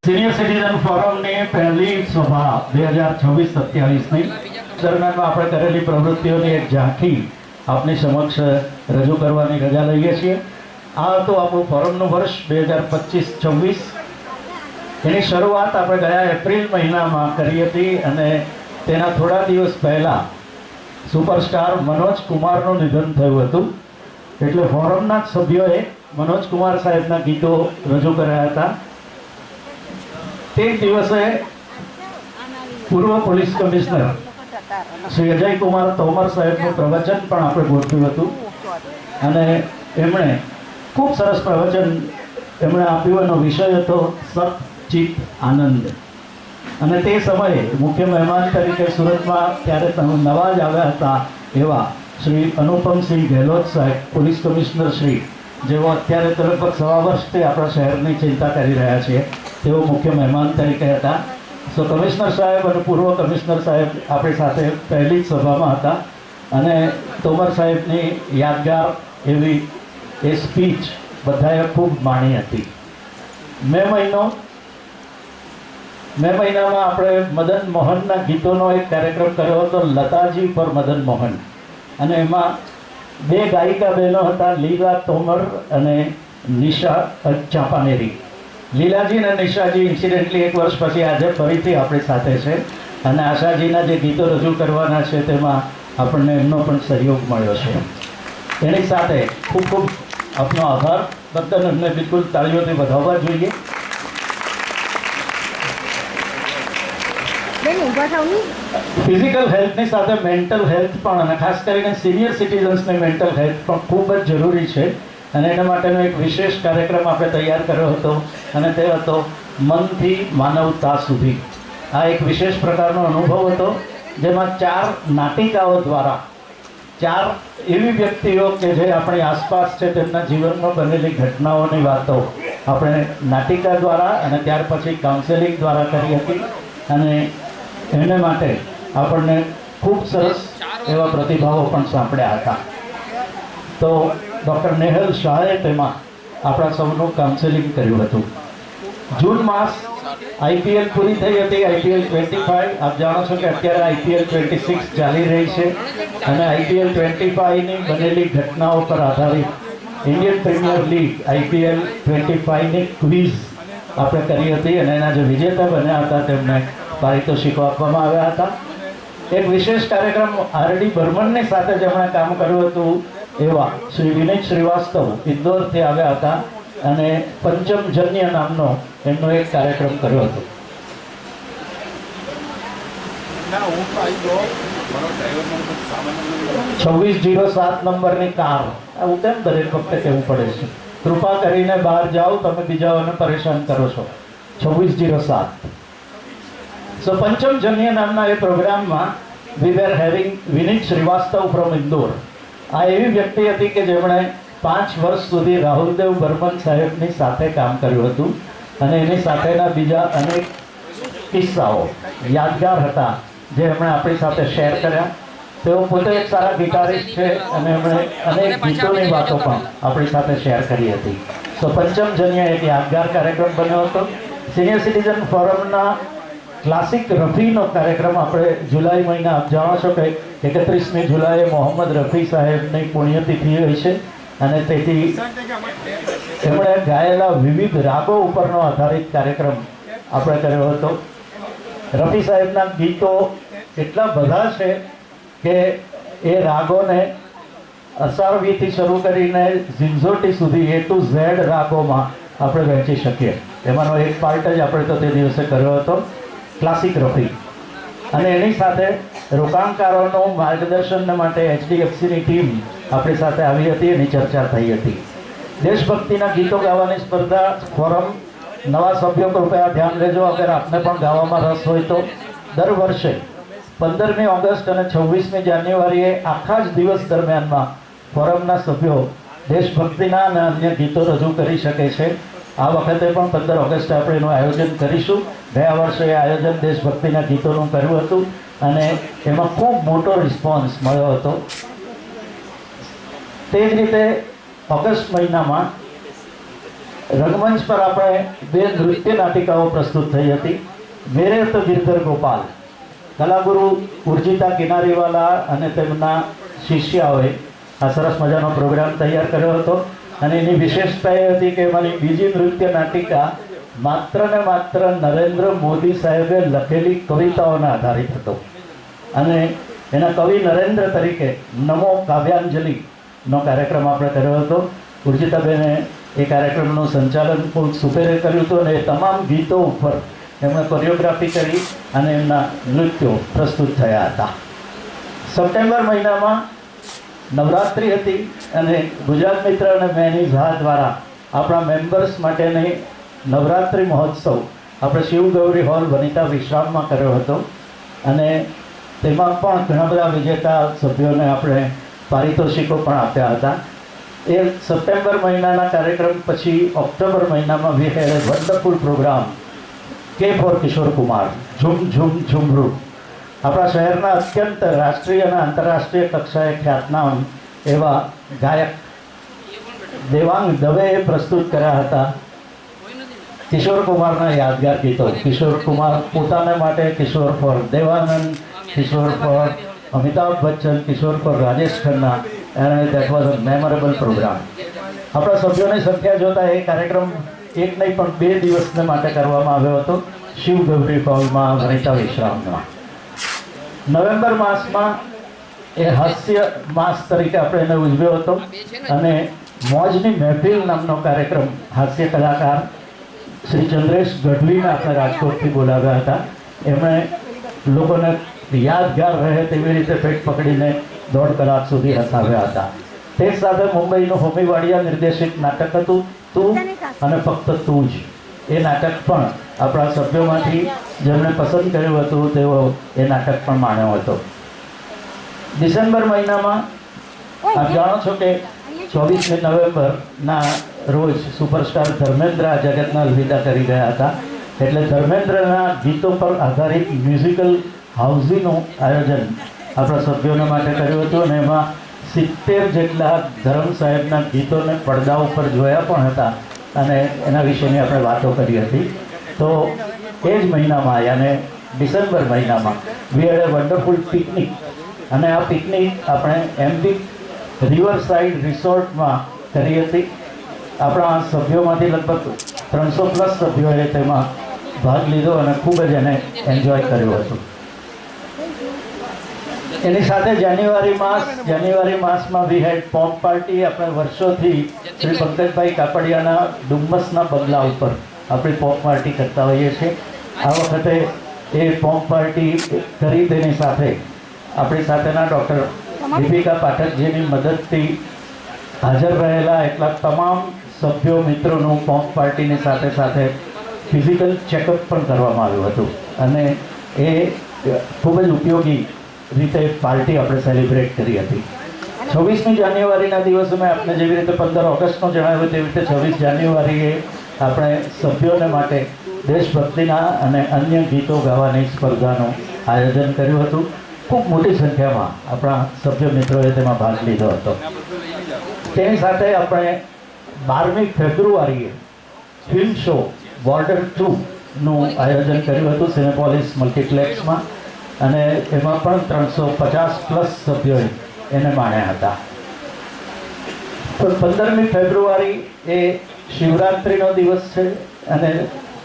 Senior citizen ફોરમની પહેલી સભા 2026-27ની દરમિયાનમાં આપણે કરેલી પ્રવૃત્તિઓની એક ઝાંખી આપની સમક્ષ રજૂ કરવાની રજા લઈએ છીએ. આ હતું આપણું ફોરમનું વર્ષ 2025-26. એની શરૂઆત આપણે ગયા એપ્રિલ મહિનામાં કરી હતી અને તેના થોડા દિવસ પહેલાં સુપરસ્ટાર મનોજ કુમારનું નિધન થયું હતું. એટલે ફોરમના જ સભ્યોએ મનોજ કુમાર સાહેબના ગીતો રજૂ કર્યા હતા. તે દિવસે પૂર્વ પોલીસ કમિશનર શ્રી અજય કુમાર તોમર સાહેબનું પ્રવચન પણ આપણે ગોઠવ્યું હતું અને એમણે ખૂબ સરસ પ્રવચન એમણે આપ્યું. એનો વિષય હતો સત ચિત આનંદ. અને તે સમયે મુખ્ય મહેમાન તરીકે સુરતમાં ત્યારે નવા જ આવ્યા હતા એવા શ્રી અનુપમસિંહ ગેહલોત સાહેબ, પોલીસ કમિશનર શ્રી, જેઓ અત્યારે તો લગભગ 1.5 વર્ષથી આપણા શહેરની ચિંતા કરી રહ્યા છે, તેઓ મુખ્ય મહેમાન તરીકે હતા. સો કમિશનર સાહેબ અને પૂર્વ કમિશનર સાહેબ આપણી સાથે પહેલી જ સભામાં હતા અને તોમર સાહેબની યાદગાર એવી એ સ્પીચ બધાએ ખૂબ માણી હતી. મે મહિનામાં આપણે મદન મોહનના ગીતોનો એક કાર્યક્રમ કર્યો હતો, લતાજી પર મદન મોહન. અને એમાં 2 ગાયિકા બહેનો હતા, લીલા તોમર અને નિશા ચાંપાનેરી. લીલાજી અને નિશાજી ઇન્સિડેન્ટલી 1 વર્ષ પછી આજે ફરીથી આપણી સાથે છે અને આશાજીના જે ગીતો રજૂ કરવાના છે તેમાં આપણને એમનો પણ સહયોગ મળ્યો છે. એની સાથે ખૂબ ખૂબ આપનો આભાર. બધા એમને બિલકુલ તાળીઓથી વધાવવા જોઈએ. ફિઝિકલ હેલ્થની સાથે મેન્ટલ હેલ્થ પણ, અને ખાસ કરીને સિનિયર સિટીઝન્સની મેન્ટલ હેલ્થ પણ ખૂબ જ જરૂરી છે. અને એના માટેનો એક વિશેષ કાર્યક્રમ આપણે તૈયાર કર્યો હતો અને તે હતો મનથી માનવતા સુધી. આ એક વિશેષ પ્રકારનો અનુભવ હતો જેમાં 4 નાટિકાઓ દ્વારા 4 એવી વ્યક્તિઓ કે જે આપણી આસપાસ છે તેમના જીવનમાં બનેલી ઘટનાઓની વાતો આપણે નાટિકા દ્વારા અને ત્યાર પછી કાઉન્સેલિંગ દ્વારા કરી હતી. અને એને માટે આપણને ખૂબ સરસ એવા પ્રતિભાવો પણ સાંભળ્યા હતા. તો ડૉક્ટર નેહલ શાહે તેમાં આપણા સૌનું કાઉન્સેલિંગ કર્યું હતું. જૂન માસ IPL પૂરી થઈ હતી, IPL 25. આપ જાણો છો કે અત્યારે IPL 26 ચાલી રહી છે અને IPL 25ની બનેલી ઘટનાઓ પર આધારિત ઇન્ડિયન પ્રીમિયર લીગ IPL 25ની ક્વિઝ આપણે કરી હતી અને એના જે વિજેતા બન્યા હતા તેમને પારિતોષિકો આપવામાં આવ્યા હતા. એક વિશેષ કાર્યક્રમ RD બર્મનની સાથે જેમણે કામ કર્યું હતું એવા શ્રી વિનય શ્રીવાસ્તવ ઇન્દોરથી આવ્યા હતા અને પંચમજન્ય નામનો એમનો એક કાર્યક્રમ કર્યો હતો. 2607 નંબરની કાર, આવું કેમ દરેક વખતે કહેવું પડે છે? કૃપા કરીને બહાર જાઓ, તમે બીજાઓને પરેશાન કરો છો. 2607. સો પંચમજન્ય નામના એ પ્રોગ્રામમાં we were having Vineet Shrivastava from Indore. આ એવી વ્યક્તિ હતી કે જેમણે 5 વર્ષ સુધી રાહુલદેવ બર્મન સાહેબની સાથે કામ કર્યું હતું અને એની સાથેના બીજા અનેક કિસ્સાઓ યાદગાર હતા જે એમણે આપણી સાથે શેર કર્યા. તેઓ પોતે એક સારા ગિટારિસ્ટ છે અને એમણે અનેક ગીતોની વાતો પણ આપણી સાથે શેર કરી હતી. સો પંચમજન્ય એક યાદગાર કાર્યક્રમ બન્યો હતો. સિનિયર સિટીઝન ફોરમના ક્લાસિક રફીનો કાર્યક્રમ આપણે જુલાઈ મહિના, આપ જાણો છો કે 31મી જુલાઈએ મોહમ્મદ રફી સાહેબની પુણ્યતિથિ હોય છે અને તેથી એમણે ગાયેલા વિવિધ રાગો ઉપરનો આધારિત કાર્યક્રમ આપણે કર્યો હતો. રફી સાહેબના ગીતો એટલા બધા છે કે એ રાગોને અસારવીથી શરૂ કરીને ઝિંઝોટી સુધી A to Z રાગોમાં આપણે વહેંચી શકીએ. એમાંનો એક પાર્ટ જ આપણે તો તે દિવસે કર્યો હતો, ક્લાસિક રફી. અને એની સાથે રોકાણકારોનું માર્ગદર્શન માટે HDFCની ટીમ આપણી સાથે આવી હતી, એની ચર્ચા થઈ હતી. દેશભક્તિના ગીતો ગાવાની સ્પર્ધા ફોરમ નવા સભ્યો કૃપયા ધ્યાન લેજો. અગર આપને પણ ગાવામાં રસ હોય તો દર વર્ષે 15મી ઓગસ્ટ અને 26મી જાન્યુઆરીએ આખા જ દિવસ દરમિયાનમાં ફોરમના સભ્યો દેશભક્તિના અને અન્ય ગીતો રજૂ કરી શકે છે. આ વખતે પણ 15 ઓગસ્ટે આપણે એનું આયોજન કરીશું. ગયા વર્ષે એ આયોજન દેશભક્તિના ગીતોનું કર્યું હતું અને એમાં ખૂબ મોટો રિસ્પોન્સ મળ્યો હતો. તે જ રીતે ઓગસ્ટ મહિનામાં રંગમંચ પર આપણે 2 નૃત્ય નાટિકાઓ પ્રસ્તુત થઈ હતી. મેરે તો ગિરધર ગોપાલ, કલાગુરુ ઉર્જિતા કિનારીવાલા અને તેમના શિષ્યાઓએ આ સરસ મજાનો પ્રોગ્રામ તૈયાર કર્યો હતો. અને એની વિશેષતા એ હતી કે એમાંની બીજી નૃત્ય નાટિકા માત્ર ને માત્ર નરેન્દ્ર મોદી સાહેબે લખેલી કવિતાઓના આધારિત હતો. અને એના કવિ નરેન્દ્ર તરીકે નમો કાવ્યાંજલિનો કાર્યક્રમ આપણે કર્યો હતો. ઉર્જિતાબેને એ કાર્યક્રમનું સંચાલન ખૂબ સુપેરે કર્યું હતું અને એ તમામ ગીતો ઉપર એમણે કોરિયોગ્રાફી કરી અને એમના નૃત્યો પ્રસ્તુત થયા હતા. સપ્ટેમ્બર મહિનામાં નવરાત્રિ હતી અને ગુજરાત મિત્ર અને મેની ઝા દ્વારા આપણા મેમ્બર્સ માટેની નવરાત્રિ મહોત્સવ આપણે શિવગૌરી હોલ વનિતા વિશ્રામમાં કર્યો હતો. અને તેમાં પણ ઘણા બધા વિજેતા સભ્યોને આપણે પારિતોષિકો પણ આપ્યા હતા. એ સપ્ટેમ્બર મહિનાના કાર્યક્રમ પછી ઓક્ટોબર મહિનામાં વી હેડ એ વન્ડરફુલ પ્રોગ્રામ કે four Kishore Kumar, zoom zoom ઝુમરૂ. આપણા શહેરના અત્યંત રાષ્ટ્રીય અને આંતરરાષ્ટ્રીય કક્ષાએ ખ્યાતનામ એવા ગાયક દેવાંગ દવેએ પ્રસ્તુત કર્યા હતા કિશોર કુમારના યાદગાર ગીતો. કિશોર કુમાર પોતાને માટે, Kishore for Devanand, Kishore for Amitabh Bachchan, Kishore for Rajesh Khanna. અને that was a memorable programme. આપણા સભ્યોની સંખ્યા જોતાં એ કાર્યક્રમ એક નહીં પણ 2 દિવસને માટે કરવામાં આવ્યો હતો શિવગૌરી હોલમાં વનિતા વિશ્રામમાં. નવેમ્બર માસમાં એ હાસ્ય માસ તરીકે આપણે એને ઉજવ્યો હતો અને મોજની મહેફિલ નામનો કાર્યક્રમ હાસ્ય કલાકાર શ્રી ચંદ્રેશ ગઢવીને આપણે રાજકોટથી બોલાવ્યા હતા. એમણે લોકોને યાદગાર રહે તેવી રીતે પેટ પકડીને 1.5 કલાક સુધી હસાવ્યા હતા. તે સાથે મુંબઈનું હોમી વાડિયા નિર્દેશિત નાટક હતું તું અને ફક્ત તું જ. એ નાટક પણ આપણા સભ્યોમાંથી જેમણે પસંદ કર્યું હતું તેઓ એ નાટક પણ માણ્યો હતો. ડિસેમ્બર મહિનામાં આપ જાણો છો કે 24મી નવેમ્બરના રોજ સુપરસ્ટાર ધર્મેન્દ્ર આ જગતના અલવિદા કરી ગયા હતા. એટલે ધર્મેન્દ્રના ગીતો પર આધારિત મ્યુઝિકલ હાઉઝીનું આયોજન આપણા સભ્યોને માટે કર્યું હતું અને એમાં 70 જેટલા ધર્મ સાહેબના ગીતોને પડદા ઉપર જોયા પણ હતા અને એના વિશેની આપણે વાતો કરી હતી. તો એ જ મહિનામાં યાને ડિસેમ્બર મહિનામાં વી હેડ એ વન્ડરફુલ પિકનિક. અને આ પિકનિક આપણે એમ્બિક રિવર સાઇડ રિસોર્ટમાં કરી હતી. આપણા સભ્યોમાંથી લગભગ 300+ સભ્યોએ તેમાં ભાગ લીધો અને ખૂબ જ એને એન્જોય કર્યું હતું. એની સાથે જાન્યુઆરી માસમાં વી હેડ પોપ પાર્ટી. આપણે વર્ષોથી શ્રી પંકજભાઈ કાપડિયાના ડુમ્મસના બંગલા ઉપર આપણી પોપ પાર્ટી કરતા હોઈએ છીએ. આ વખતે એ પોપ પાર્ટી કરી તેની સાથે આપણી સાથેના ડૉક્ટર દીપિકા પાઠકજીની મદદથી હાજર રહેલા એટલા તમામ સભ્યો મિત્રોનું પોપ પાર્ટીની સાથે સાથે ફિઝિકલ ચેકઅપ પણ કરવામાં આવ્યું હતું અને એ ખૂબ જ ઉપયોગી રીતે પાર્ટી આપણે સેલિબ્રેટ કરી હતી. 26મી જાન્યુઆરીના દિવસે મેં આપને જેવી રીતે 15 ઓગસ્ટનું જણાવ્યું તેવી રીતે 26 જાન્યુઆરીએ આપણે સભ્યોને માટે દેશભક્તિના અને અન્ય ગીતો ગાવાની સ્પર્ધાનું આયોજન કર્યું હતું. ખૂબ મોટી સંખ્યામાં આપણા સભ્ય મિત્રોએ તેમાં ભાગ લીધો હતો. તેની સાથે આપણે 12મી ફેબ્રુઆરીએ ફિલ્મ શો બોર્ડર 2નું આયોજન કર્યું હતું સિનેપોલિસ મલ્ટીપ્લેક્સમાં અને એમાં પણ 350+ સભ્યોએ એને માણ્યા હતા. તો 15મી ફેબ્રુઆરી એ શિવરાત્રિનો દિવસ છે અને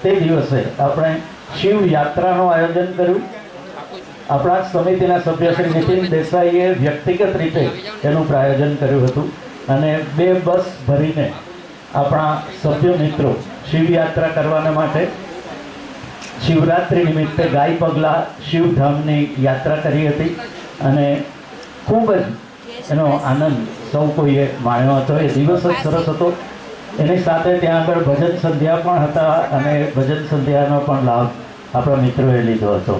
તે દિવસે આપણે શિવ યાત્રાનું આયોજન કર્યું. આપણા સમિતિના સભ્ય શ્રી નીતિન દેસાઈએ વ્યક્તિગત રીતે એનું પ્રાયોજન કર્યું હતું અને 2 બસ ભરીને આપણા સભ્ય મિત્રો શિવયાત્રા કરવાના માટે શિવરાત્રિ નિમિત્તે ગાય પગલા શિવધામની યાત્રા કરી હતી અને ખૂબ જ એનો આનંદ સૌ કોઈએ માણ્યો હતો. એ દિવસ જ સરસ હતો. એની સાથે ત્યાં આગળ ભજન સંધ્યા પણ હતા અને ભજન સંધ્યાનો પણ લાભ આપણા મિત્રોએ લીધો હતો.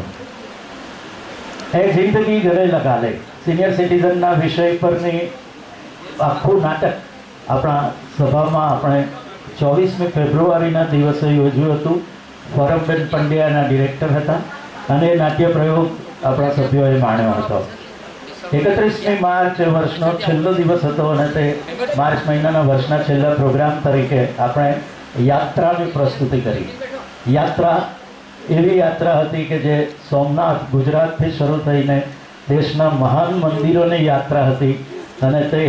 એ જિંદગી ગળે લગા લે સિનિયર સિટીઝનના વિષય પરની આખું નાટક આપણા સભામાં આપણે 24મી ફેબ્રુઆરીના દિવસે યોજ્યું હતું. ફોરમબેન પંડ્યાના ડિરેક્ટર હતા અને નાટ્ય પ્રયોગ આપણા સભ્યોએ માણ્યો હતો. 31મી માર્ચ વર્ષનો છેલ્લો દિવસ હતો અને તે માર્ચ મહિનાના વર્ષના છેલ્લા પ્રોગ્રામ તરીકે આપણે યાત્રાની પ્રસ્તુતિ કરી. યાત્રા એવી યાત્રા હતી કે જે સોમનાથ ગુજરાતથી શરૂ થઈને દેશના મહાન મંદિરોની યાત્રા હતી અને તે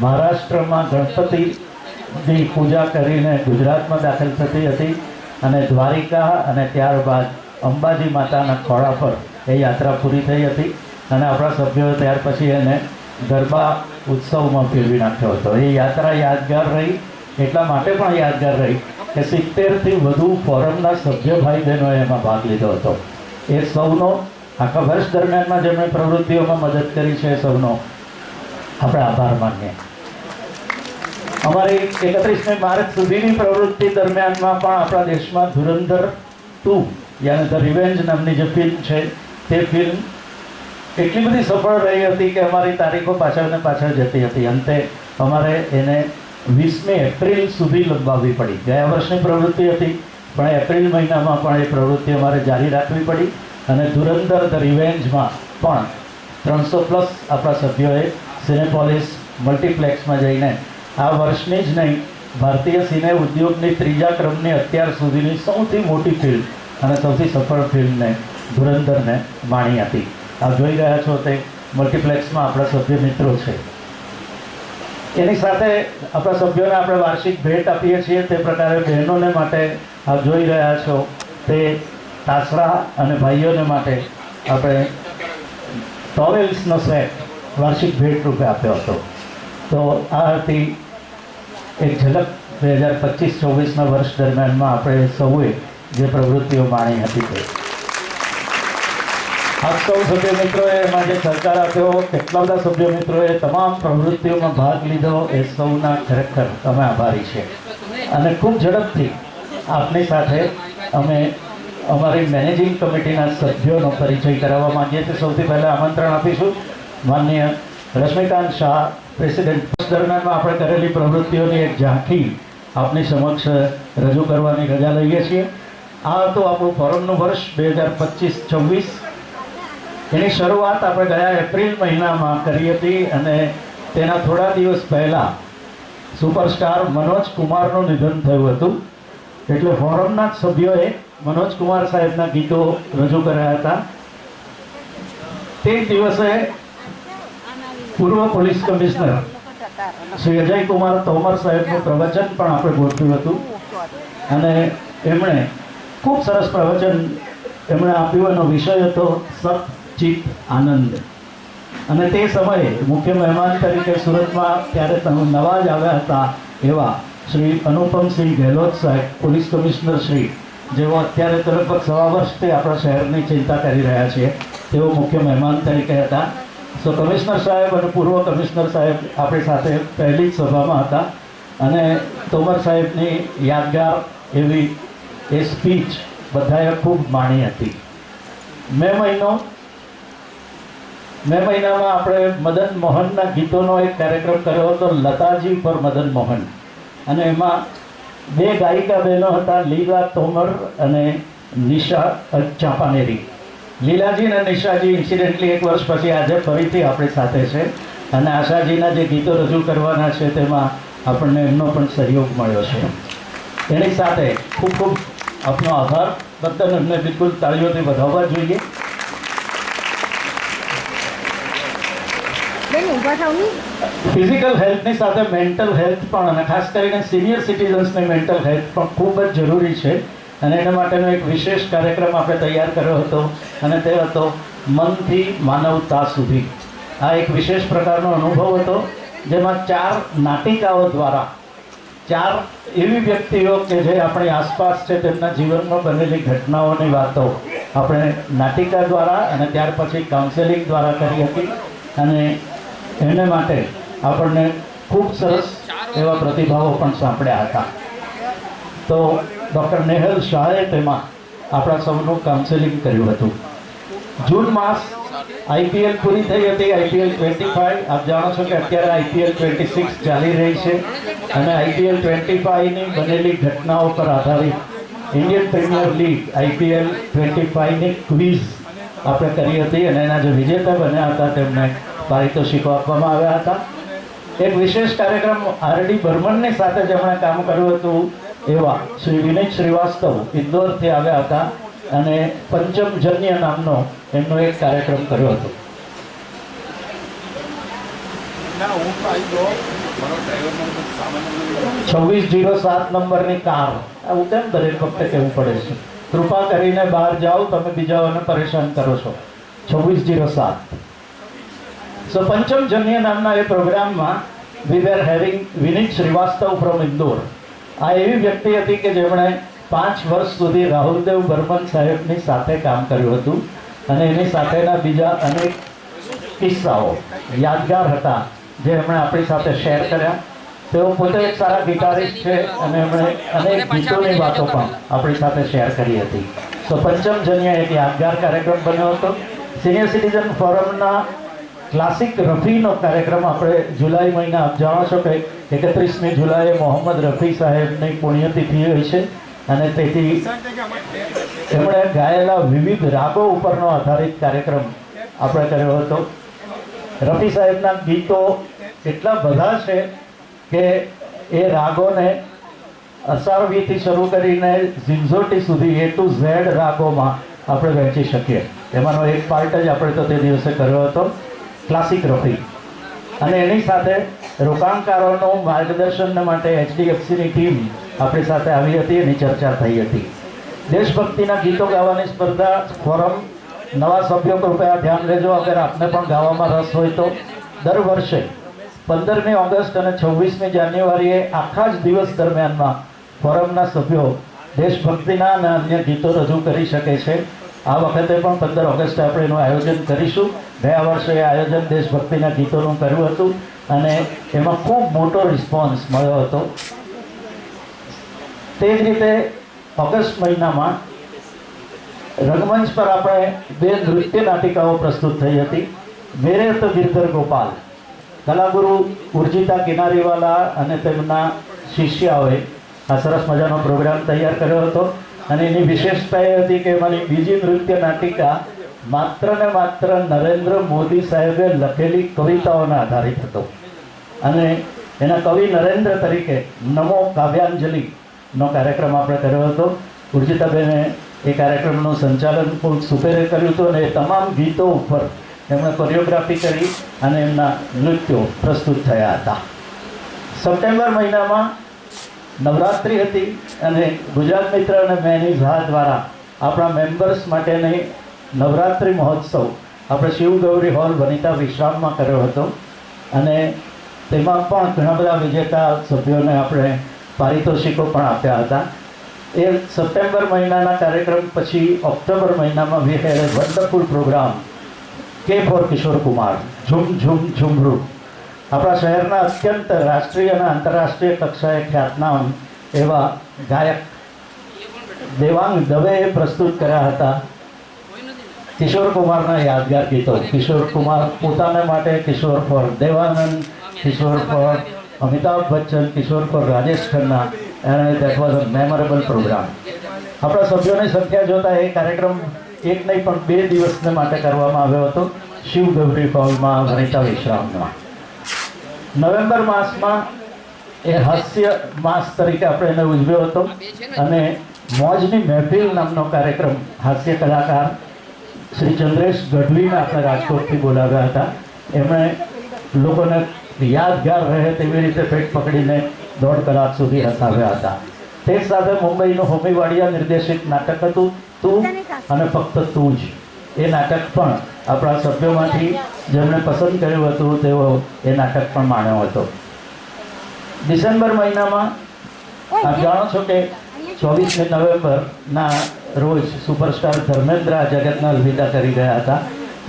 મહારાષ્ટ્રમાં ગણપતિની પૂજા કરીને ગુજરાતમાં દાખલ થતી હતી અને દ્વારિકા અને ત્યારબાદ અંબાજી માતાના ખોળા પર એ યાત્રા પૂરી થઈ હતી અને આપણા સભ્યોએ ત્યાર પછી એને ગરબા ઉત્સવમાં ફેરવી નાખ્યો હતો. એ યાત્રા યાદગાર રહી, એટલા માટે પણ યાદગાર રહી કે 70થી વધુ ફોરમના સભ્ય ભાઈ બહેનોએ એમાં ભાગ લીધો હતો. એ સૌનો આખા વર્ષ દરમિયાનમાં જેમણે પ્રવૃત્તિઓમાં મદદ કરી છે એ સૌનો આપણે આભાર માનીએ. અમારી 31મી માર્ચ સુધીની પ્રવૃત્તિ દરમિયાનમાં પણ આપણા દેશમાં ધુરંધર 2 યાની ધ રિવેન્જ નામની જે ફિલ્મ છે તે ફિલ્મ એટલી બધી સફળ રહી હતી કે અમારી તારીખો પાછળ ને પાછળ જતી હતી. અંતે અમારે એને 20મી એપ્રિલ સુધી લંબાવવી પડી. ગયા વર્ષની પ્રવૃત્તિ હતી પણ એપ્રિલ મહિનામાં પણ એ પ્રવૃત્તિ અમારે જારી રાખવી પડી અને ધુરંધર ધ રિવેન્જમાં પણ 300+ આપણા સભ્યોએ સિનેપોલિસ મલ્ટીપ્લેક્સમાં જઈને આ વર્ષની જ નહીં ભારતીય સિને ઉદ્યોગની 3જા ક્રમની અત્યાર સુધીની સૌથી મોટી ફિલ્મ અને સૌથી સફળ ફિલ્મને ધુરંધરને માણી હતી. આપ જોઈ રહ્યા છો તે મલ્ટીપ્લેક્સમાં આપણા સભ્ય મિત્રો છે. એની સાથે આપણા સભ્યોને આપણે વાર્ષિક ભેટ આપીએ છીએ. તે પ્રકારે બહેનોને માટે આપ જોઈ રહ્યા છો તે તાસરા અને ભાઈઓને માટે આપણે ટોવેલ્સનો સેટ વાર્ષિક ભેટ રૂપે આપ્યો હતો. તો આ હતી એક ઝલક 2025-24ના વર્ષ દરમિયાનમાં આપણે સૌએ જે પ્રવૃત્તિઓ માણી હતી તે. આપ સૌ સભ્ય મિત્રોએ એમાં જે સહકાર આપ્યો, કેટલા બધા સભ્ય મિત્રોએ તમામ પ્રવૃત્તિઓમાં ભાગ લીધો, એ સૌના ખરેખર અમે આભારી છે. અને ખૂબ ઝડપથી આપની સાથે અમે અમારી મેનેજિંગ કમિટીના સભ્યોનો પરિચય કરાવવા માંગીએ છીએ. સૌથી પહેલાં આમંત્રણ આપીશું માનનીય રશ્મિકાંત શાહ, પ્રેસિડેન્ટ. દરમિયાનમાં આપણે કરેલી પ્રવૃત્તિઓની એક ઝાંખી આપની સમક્ષ રજૂ કરવાની રજા લઈએ છીએ. આ હતું આપણું ફોરમનું વર્ષ 2025-26. એની શરૂઆત આપણે ગયા એપ્રિલ મહિનામાં કરી હતી અને તેના થોડા દિવસ પહેલાં સુપરસ્ટાર મનોજ કુમારનું નિધન થયું હતું. એટલે ફોરમના જ સભ્યોએ મનોજ કુમાર સાહેબના ગીતો રજૂ કર્યા હતા. તે દિવસે પૂર્વ પોલીસ કમિશનર શ્રી અજય કુમાર તોમર સાહેબનું પ્રવચન પણ આપણે ગોઠવ્યું હતું અને એમણે ખૂબ સરસ પ્રવચન એમણે આપ્યું. એનો વિષય હતો સત-ચિત આનંદ. અને તે સમયે મુખ્ય મહેમાન તરીકે સુરતમાં ત્યારે નવા જ આવ્યા હતા એવા શ્રી અનુપમસિંહ ગેહલોત સાહેબ, પોલીસ કમિશનર શ્રી, જેઓ અત્યારે તો લગભગ 1.25 વર્ષથી આપણા શહેરની ચિંતા કરી રહ્યા છે, તેઓ મુખ્ય મહેમાન તરીકે હતા. સો કમિશનર સાહેબ અને પૂર્વ કમિશનર સાહેબ આપણી સાથે પહેલી જ સભામાં હતા અને તોમર સાહેબની યાદગાર એવી એ સ્પીચ બધાએ ખૂબ માણી હતી. મે મહિનામાં આપણે મદન મોહનના ગીતોનો એક કાર્યક્રમ કર્યો હતો, લતાજી પર મદન મોહન. અને એમાં 2 ગાયિકા બહેનો હતા, લીલા તોમર અને નિશા ચાંપાનેરી. લીલાજી અને નિશાજી ઇન્સિડેન્ટલી 1 વર્ષ પછી આજે ફરીથી આપણી સાથે છે અને આશાજીના જે ગીતો રજૂ કરવાના છે તેમાં આપણને એમનો પણ સહયોગ મળ્યો છે. એની સાથે ખૂબ ખૂબ આપનો આભાર. બધા એમને બિલકુલ તાળીઓથી વધાવવા જોઈએ. ફિઝિકલ હેલ્થની સાથે મેન્ટલ હેલ્થ પણ, અને ખાસ કરીને સિનિયર સિટીઝન્સની મેન્ટલ હેલ્થ પણ ખૂબ જ જરૂરી છે અને એના માટેનો એક વિશેષ કાર્યક્રમ આપણે તૈયાર કર્યો હતો અને તે હતો મનથી માનવતા સુધી. આ એક વિશેષ પ્રકારનો અનુભવ હતો જેમાં 4 નાટિકાઓ દ્વારા 4 એવી વ્યક્તિઓ કે જે આપણી આસપાસ છે તેમના જીવનમાં બનેલી ઘટનાઓની વાતો આપણે નાટિકા દ્વારા અને ત્યાર પછી કાઉન્સેલિંગ દ્વારા કરી હતી અને એને માટે આપણને ખૂબ સરસ એવા પ્રતિભાવો પણ સાંભળ્યા હતા. તો ડૉક્ટર નેહલ શાહે તેમાં આપણા સૌનું કાઉન્સેલિંગ કર્યું હતું. જૂન માસ IPL પૂરી થઈ હતી, IPL 25. આપ જાણો છો કે અત્યારે IPL 26 ચાલી રહી છે અને IPL 25ની બનેલી ઘટનાઓ પર આધારિત ઇન્ડિયન પ્રીમિયર લીગ IPL 25ની ક્વિઝ આપણે કરી હતી અને એના જે વિજેતા બન્યા હતા તેમને પારિતોષિકો આપવામાં આવ્યા હતા. એક વિશેષ કાર્યક્રમ RD બર્મનની સાથે જેમણે કામ કર્યું હતું એવા શ્રી વિનય શ્રીવાસ્તવ ઇન્દોરથી આવ્યા હતા અને પંચમજન્ય નામનો એમનો એક કાર્યક્રમ કર્યો હતો. 2607 નંબરની કાર. આવું કેમ દરેક વખતે કહેવું પડે છે? કૃપા કરીને બહાર જાઓ, તમે બીજાઓને પરેશાન કરો છો. 2607. સો પંચમજન્ય નામના એ પ્રોગ્રામમાં we were having Vineet Shrivastava from Indore. આ એવી વ્યક્તિ હતી કે જેમણે 5 વર્ષ સુધી રાહુલદેવ બર્મન સાહેબની સાથે કામ કર્યું હતું અને એની સાથેના બીજા અનેક કિસ્સાઓ યાદગાર હતા જે એમણે આપણી સાથે શેર કર્યા. તેઓ પોતે એક સારા ગિટારિસ્ટ છે અને એમણે અનેક ગીતોની વાતો પણ આપણી સાથે શેર કરી હતી. તો પંચમજન્ય એક યાદગાર કાર્યક્રમ બન્યો હતો. સિનિયર સિટીઝન ફોરમના ક્લાસિક રફીનો કાર્યક્રમ આપણે જુલાઈ મહિના, આપ જાણો છો કે 31મી જુલાઈએ મોહમ્મદ રફી સાહેબની પુણ્યતિથિ હોય છે અને તેથી એમણે ગાયેલા વિવિધ રાગો ઉપરનો આધારિત કાર્યક્રમ આપણે કર્યો હતો. રફી સાહેબના ગીતો એટલા બધા છે કે એ રાગોને અસારવીથી શરૂ કરીને ઝિંઝોટી સુધી A to Z રાગોમાં આપણે વહેંચી શકીએ. એમાંનો એક પાર્ટ જ આપણે તો તે દિવસે કર્યો હતો, ક્લાસિક રફી. અને એની સાથે રોકાણકારોનું માર્ગદર્શન માટે HDFCની ટીમ આપણી સાથે આવી હતી, એની ચર્ચા થઈ હતી. દેશભક્તિના ગીતો ગાવાની સ્પર્ધા ફોરમ નવા સભ્યો કૃપયા ધ્યાન લેજો. અગર આપને પણ ગાવામાં રસ હોય તો દર વર્ષે 15મી ઓગસ્ટ અને 26મી જાન્યુઆરીએ આખા જ દિવસ દરમિયાનમાં ફોરમના સભ્યો દેશભક્તિના અને અન્ય ગીતો રજૂ કરી શકે છે. આ વખતે પણ 15 ઓગસ્ટે આપણે એનું આયોજન કરીશું. ગયા વર્ષે એ આયોજન દેશભક્તિના ગીતોનું કર્યું હતું અને એમાં ખૂબ મોટો રિસ્પોન્સ મળ્યો હતો. તે જ રીતે ઓગસ્ટ મહિનામાં રંગમંચ પર આપણે 2 નૃત્ય નાટિકાઓ પ્રસ્તુત થઈ હતી. મેરે તો ગિરધર ગોપાલ, કલાગુરુ ઉર્જિતા કિનારીવાલા અને તેમના શિષ્યાઓએ આ સરસ મજાનો પ્રોગ્રામ તૈયાર કર્યો હતો અને એની વિશેષતા એ હતી કે એમાંની બીજી નૃત્ય નાટિકા માત્ર ને માત્ર નરેન્દ્ર મોદી સાહેબે લખેલી કવિતાઓના આધારિત હતો અને એના કવિ નરેન્દ્ર તરીકે નમો કાવ્યાંજલિનો કાર્યક્રમ આપણે કર્યો હતો. ઉર્જિતાબેને એ કાર્યક્રમનું સંચાલન ખૂબ સુપેરે કર્યું હતું અને એ તમામ ગીતો ઉપર એમણે કોરિયોગ્રાફી કરી અને એમના નૃત્યો પ્રસ્તુત થયા હતા. સપ્ટેમ્બર મહિનામાં નવરાત્રિ હતી અને ગુજરાત મિત્ર અને મેની ઝા દ્વારા આપણા મેમ્બર્સ માટેની નવરાત્રિ મહોત્સવ આપણે શિવગૌરી હોલ વનિતા વિશ્રામમાં કર્યો હતો અને તેમાં પણ ઘણા બધા વિજેતા સભ્યોને આપણે પારિતોષિકો પણ આપ્યા હતા. એ સપ્ટેમ્બર મહિનાના કાર્યક્રમ પછી ઓક્ટોબર મહિનામાં વી હેડ એ વન્ડરફુલ પ્રોગ્રામ કે ફોર કિશોર કુમાર, ઝુમ ઝુમ ઝુમરૂ. આપણા શહેરના અત્યંત રાષ્ટ્રીય અને આંતરરાષ્ટ્રીય કક્ષાએ ખ્યાતનામ એવા ગાયક દેવાંગ દવેએ પ્રસ્તુત કર્યા હતા કિશોર કુમારના યાદગાર ગીતો. કિશોર કુમાર પોતાને માટે, Kishore for Devanand, Kishore for Amitabh Bachchan, Kishore for Rajesh Khanna, અને that was a memorable programme. આપણા સભ્યોની સંખ્યા જોતાં એ કાર્યક્રમ એક નહીં પણ 2 દિવસને માટે કરવામાં આવ્યો હતો શિવગૌરી હોલમાં વનિતા વિશ્રામમાં. નવેમ્બર માસમાં એ હાસ્ય માસ તરીકે આપણે એને ઉજવ્યો હતો અને મોજની મહેફિલ નામનો કાર્યક્રમ હાસ્ય કલાકાર શ્રી ચંદ્રેશ ગઢવીને આપણે રાજકોટથી બોલાવ્યા હતા. એમણે લોકોને યાદગાર રહે તેવી રીતે પેટ પકડીને 1.5 કલાક સુધી હસાવ્યા હતા. તે સાથે મુંબઈનું હોમી વાડિયા નિર્દેશિત નાટક હતું તું અને ફક્ત તું જ. એ નાટક પણ આપણા સભ્યોમાંથી જેમણે પસંદ કર્યું હતું તેઓ એ નાટક પણ માણ્યો હતો. ડિસેમ્બર મહિનામાં આપ જાણો છો કે 24મી નવેમ્બરના રોજ સુપરસ્ટાર ધર્મેન્દ્ર આ જગતના અલવિદા કરી ગયા હતા.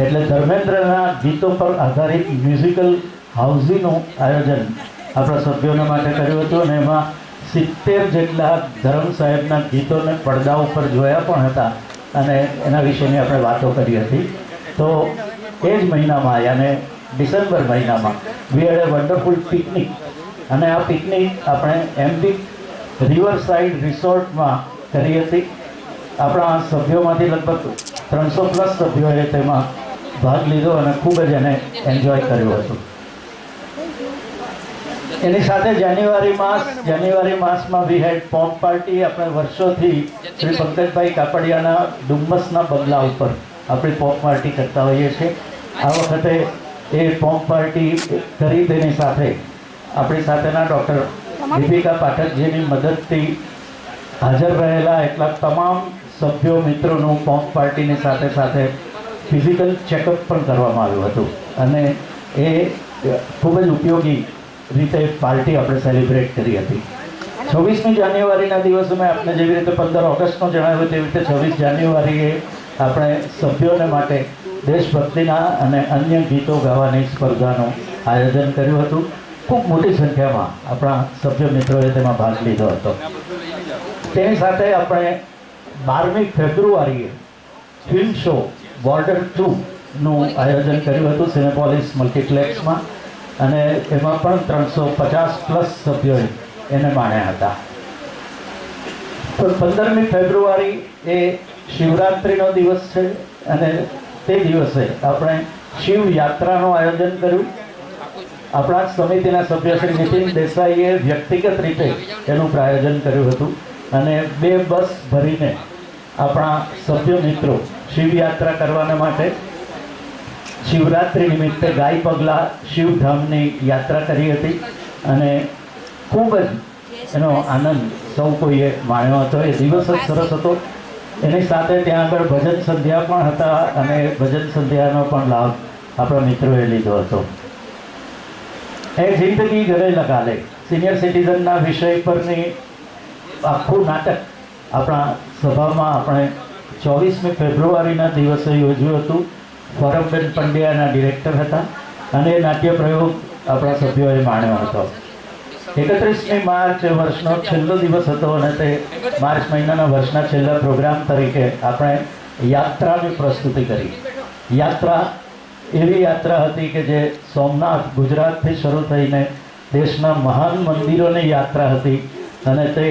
એટલે ધર્મેન્દ્રના ગીતો પર આધારિત મ્યુઝિકલ હાઉઝીનું આયોજન આપણા સભ્યોને માટે કર્યું હતું અને એમાં 70 જેટલા ધરમ સાહેબના ગીતોને પડદા ઉપર જોયા પણ હતા અને એના વિશેની આપણે વાતો કરી હતી. તો એ જ મહિનામાં યાને ડિસેમ્બર મહિનામાં વી હેડ એ વન્ડરફુલ પિકનિક અને આ પિકનિક આપણે એમ્બિક રિવર સાઇડ રિસોર્ટમાં કરી હતી. આપણા સભ્યોમાંથી લગભગ 300+ સભ્યોએ તેમાં ભાગ લીધો અને ખૂબ જ એને એન્જોય કર્યું હતું. એની સાથે જાન્યુઆરી માસમાં વી હેડ પોપ પાર્ટી. આપણે વર્ષોથી શ્રી પંકજભાઈ કાપડિયાના ડુમ્મસના બંગલા ઉપર આપણી પોપ પાર્ટી કરતા હોઈએ છીએ. આ વખતે એ પોપ પાર્ટી કરી તેની સાથે આપણી સાથેના ડૉક્ટર દીપિકા પાઠકજીની મદદથી હાજર રહેલા એટલા તમામ સભ્યો મિત્રોનું પોપ પાર્ટીની સાથે સાથે ફિઝિકલ ચેકઅપ પણ કરવામાં આવ્યું હતું અને એ ખૂબ જ ઉપયોગી રીતે પાર્ટી આપણે સેલિબ્રેટ કરી હતી. 26મી જાન્યુઆરીના દિવસે મેં આપને જેવી રીતે 15 ઓગસ્ટનો જણાવ્યું તેવી રીતે 26 જાન્યુઆરીએ આપણે સભ્યોને માટે દેશભક્તિના અને અન્ય ગીતો ગાવાની સ્પર્ધાનું આયોજન કર્યું હતું. ખૂબ મોટી સંખ્યામાં આપણા સભ્ય મિત્રોએ તેમાં ભાગ લીધો હતો. તેની સાથે આપણે 12મી ફેબ્રુઆરીએ ફિલ્મ શો બોર્ડર 2નું આયોજન કર્યું હતું સિનેપોલિસ મલ્ટીપ્લેક્સમાં અને એમાં પણ 350+ સભ્યોએ એને માણ્યા હતા. તો 15મી ફેબ્રુઆરી એ શિવરાત્રિનો દિવસ છે અને તે દિવસે આપણે શિવ યાત્રાનું આયોજન કર્યું. આપણા સમિતિના સભ્ય શ્રી નીતિન દેસાઈએ વ્યક્તિગત રીતે એનું આયોજન કર્યું હતું અને 2 બસ ભરીને આપણા સભ્ય મિત્રો શિવયાત્રા કરવાના માટે શિવરાત્રિ નિમિત્તે ગાય પગલા શિવધામની યાત્રા કરી હતી અને ખૂબ જ એનો આનંદ સૌ કોઈએ માણ્યો હતો. એ દિવસ જ સરસ હતો. એની સાથે ત્યાં આગળ ભજન સંધ્યા પણ હતા અને ભજન સંધ્યાનો પણ લાભ આપણા મિત્રોએ લીધો હતો. એ જિંદગી ઘરે લગા લે સિનિયર સિટીઝનના વિષય પરની આખું નાટક આપણા સભામાં આપણે 24મી ફેબ્રુઆરીના દિવસે યોજ્યું હતું. ફોરમબેન પંડ્યાના ડિરેક્ટર હતા અને એ નાટ્ય પ્રયોગ આપણા સભ્યોએ માણ્યો હતો. 31મી માર્ચ વર્ષનો છેલ્લો દિવસ હતો અને તે માર્ચ મહિનાના વર્ષના છેલ્લા પ્રોગ્રામ તરીકે આપણે યાત્રાની પ્રસ્તુતિ કરી. યાત્રા એવી યાત્રા હતી કે જે સોમનાથ ગુજરાતથી શરૂ થઈને દેશના મહાન મંદિરોની યાત્રા હતી અને તે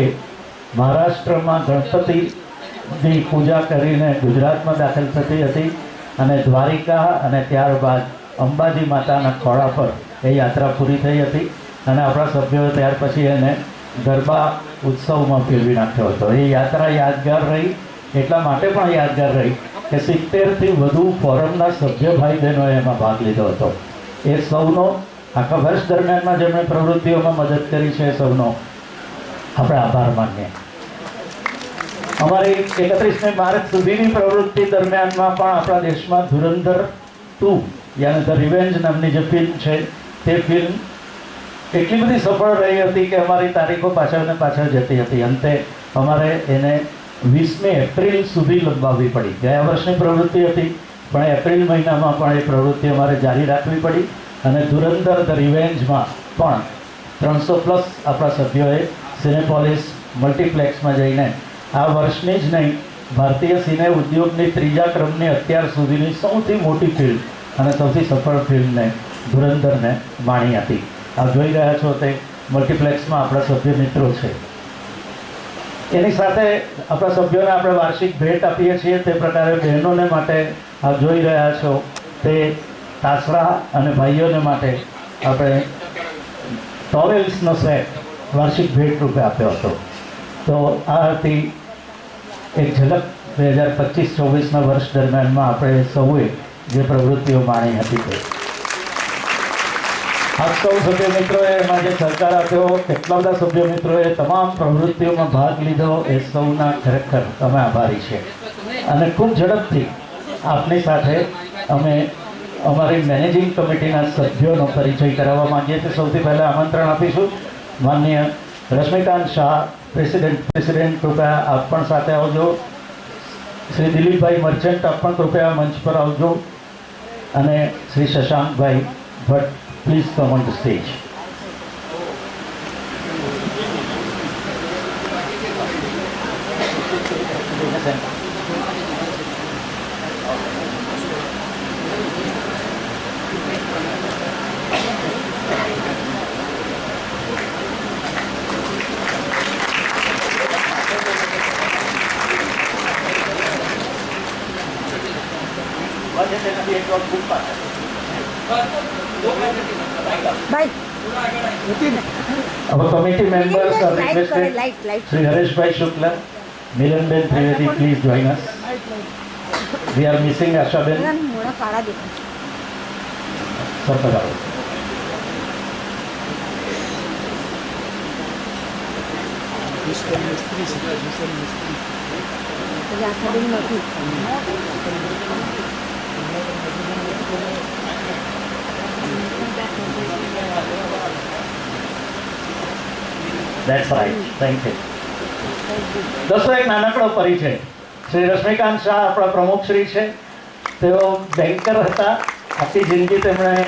મહારાષ્ટ્રમાં ગણપતિની પૂજા કરીને ગુજરાતમાં દાખલ થતી હતી અને દ્વારિકા અને ત્યારબાદ અંબાજી માતાના ખોળા પર એ યાત્રા પૂરી થઈ હતી અને આપણા સભ્યોએ ત્યાર પછી એને ગરબા ઉત્સવમાં ફેરવી નાખ્યો હતો. એ યાત્રા યાદગાર રહી. એટલા માટે પણ યાદગાર રહી કે 70થી વધુ ફોરમના સભ્ય ભાઈ બહેનોએ એમાં ભાગ લીધો હતો. એ સૌનો આખા વર્ષ દરમિયાનમાં જેમણે પ્રવૃત્તિઓમાં મદદ કરી છે એ સૌનો આપણે આભાર માનીએ. અમારી 31મી માર્ચ સુધીની પ્રવૃત્તિ દરમિયાનમાં પણ આપણા દેશમાં ધુરંધર 2 યાની ધ રિવેન્જ નામની જે ફિલ્મ છે તે ફિલ્મ એટલી બધી સફળ રહી હતી કે અમારી તારીખો પાછળ ને પાછળ જતી હતી. અંતે અમારે એને 20મી એપ્રિલ સુધી લંબાવવી પડી. ગયા વર્ષની પ્રવૃત્તિ હતી પણ એપ્રિલ મહિનામાં પણ એ પ્રવૃત્તિ અમારે જારી રાખવી પડી અને ધુરંધર ધ રિવેન્જમાં પણ 300+ આપણા સભ્યોએ સિનેપોલિસ મલ્ટીપ્લેક્સમાં જઈને આ વર્ષની જ નહીં ભારતીય સિને ઉદ્યોગની 3જા ક્રમની અત્યાર સુધીની સૌથી મોટી ફિલ્મ અને સૌથી સફળ ફિલ્મને ધુરંધરને માણી હતી. આપ જોઈ રહ્યા છો તે મલ્ટીપ્લેક્સમાં આપણા સભ્ય મિત્રો છે. એની સાથે આપણા સભ્યોને આપણે વાર્ષિક ભેટ આપીએ છીએ. તે પ્રકારે બહેનોને માટે આપ જોઈ રહ્યા છો તે તાસરા અને ભાઈઓને માટે આપણે ટોવેલ્સનો સેટ વાર્ષિક ભેટ રૂપે આપ્યો હતો. તો આ હતી એક ઝલક 2025-24ના વર્ષ દરમિયાનમાં આપણે સૌએ જે પ્રવૃત્તિઓ માણી હતી તે. આપ સૌ સભ્ય મિત્રોએ એમાં જે સહકાર આપ્યો, કેટલા બધા સભ્ય મિત્રોએ તમામ પ્રવૃત્તિઓમાં ભાગ લીધો, એ સૌના ખરેખર અમે આભારી છીએ. અને ખૂબ ઝડપથી આપની સાથે અમે અમારી મેનેજિંગ કમિટીના સભ્યોનો પરિચય કરાવવા માંગીએ છીએ. સૌથી પહેલાં આમંત્રણ આપીશું માનનીય રશ્મિકાંત શાહ, પ્રેસિડેન્ટ કૃપયા આપ પણ સાથે આવજો. શ્રી દિલીપભાઈ મર્ચન્ટ આપ પણ કૃપયા મંચ પર આવજો અને Shri Shashankbhai Bhatt please come on the stage. ભાઈ Our committee members are requested. Sri Hareshbhai Shukla, Milanben Trivedi, please join us. We are missing Ashaben. Sir, pagao. That's right. Thank you. દોસ્તો એક નાનકડો પરિચય. શ્રી રશ્મિકાંત શાહ આપણા પ્રમુખશ્રી છે. તેઓ બેન્કર હતા. આખી જિંદગી તેમણે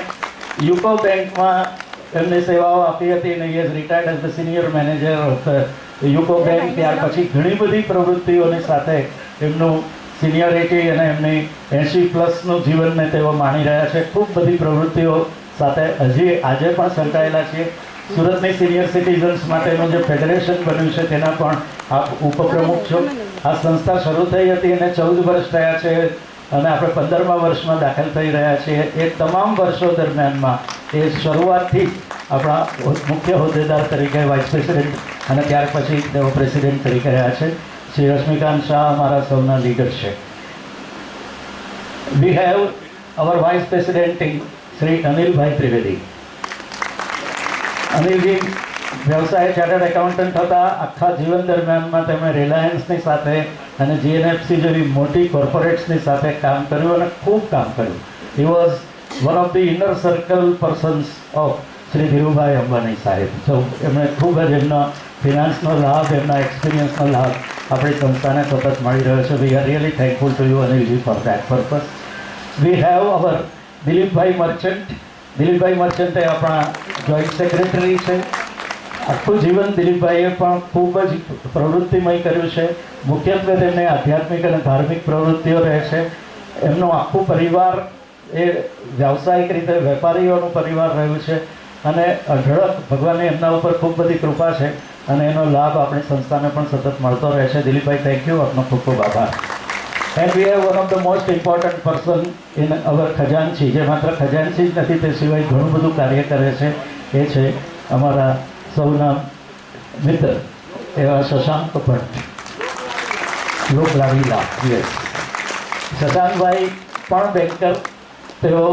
યુકો બેંકમાં એમની સેવાઓ આપી હતી અને he has retired as the senior manager of UCO bank. ત્યાર પછી ઘણી બધી પ્રવૃત્તિઓની સાથે એમનું સિનિયરિટી અને એમની 80+ જીવનને તેઓ માણી રહ્યા છે. ખૂબ બધી પ્રવૃત્તિઓ સાથે હજી આજે પણ સંકળાયેલા છીએ. સુરતની સિનિયર સિટીઝન્સ માટેનું જે ફેડરેશન બન્યું છે તેના પણ આપ ઉપપ્રમુખ છો. આ સંસ્થા શરૂ થઈ હતી અને 14 વર્ષ થયા છે અને આપણે 15મા વર્ષમાં દાખલ થઈ રહ્યા છીએ. એ તમામ વર્ષો દરમિયાનમાં એ શરૂઆતથી આપણા મુખ્ય હોદ્દેદાર તરીકે વાઇસ પ્રેસિડેન્ટ અને ત્યાર પછી તેઓ પ્રેસિડેન્ટ તરીકે રહ્યા છે. શ્રી રશ્મિકાંત શાહ અમારા સૌના લીડર છે. We have our vice president Shri Anilbhai Trivedi. Anilji વ્યવસાય ચાર્ટર્ડ એકાઉન્ટન્ટ હતા. આખા જીવન દરમિયાનમાં તેમણે રિલાયન્સની સાથે અને જીએનએફસી જેવી મોટી કોર્પોરેટ્સની સાથે કામ કર્યું અને ખૂબ કામ કર્યું. He was one of the inner circle persons of Shri Dhirubhai Ambani સાહેબ. તો એમણે ખૂબ જ એમનો ફિનાન્સનો લાભ, એમના એક્સપિરિયન્સનો લાભ આપણી સંસ્થાને સતત મળી રહ્યો છે. We are really thankful to you Anilji for that purpose. We have our Dilipbhai Merchant. Dilipbhai Merchant એ આપણા જોઈન્ટ સેક્રેટરી છે. આખું જીવન દિલીપભાઈએ પણ ખૂબ જ પ્રવૃત્તિમય કર્યું છે. મુખ્યત્વે તેમને આધ્યાત્મિક અને ધાર્મિક પ્રવૃત્તિઓ રહે છે. એમનું આખું પરિવાર એ વ્યાવસાયિક રીતે વેપારીઓનું પરિવાર રહ્યું છે અને અઢળક ભગવાનની એમના ઉપર ખૂબ બધી કૃપા છે અને એનો લાભ આપણી સંસ્થાને પણ સતત મળતો રહે છે. Dilipbhai, thank you. આપનો ખૂબ ખૂબ આભાર. And we have one of the most important person in our ખજાનચી. જે માત્ર ખજાનચી જ નથી, તે સિવાય ઘણું બધું કાર્ય કરે છે. એ છે અમારા સૌના મિત્ર એવા શશાંક ભટ્ટ, લોકલાડીલા. યસ, શશાંકભાઈ પણ બેન્કર. તેઓ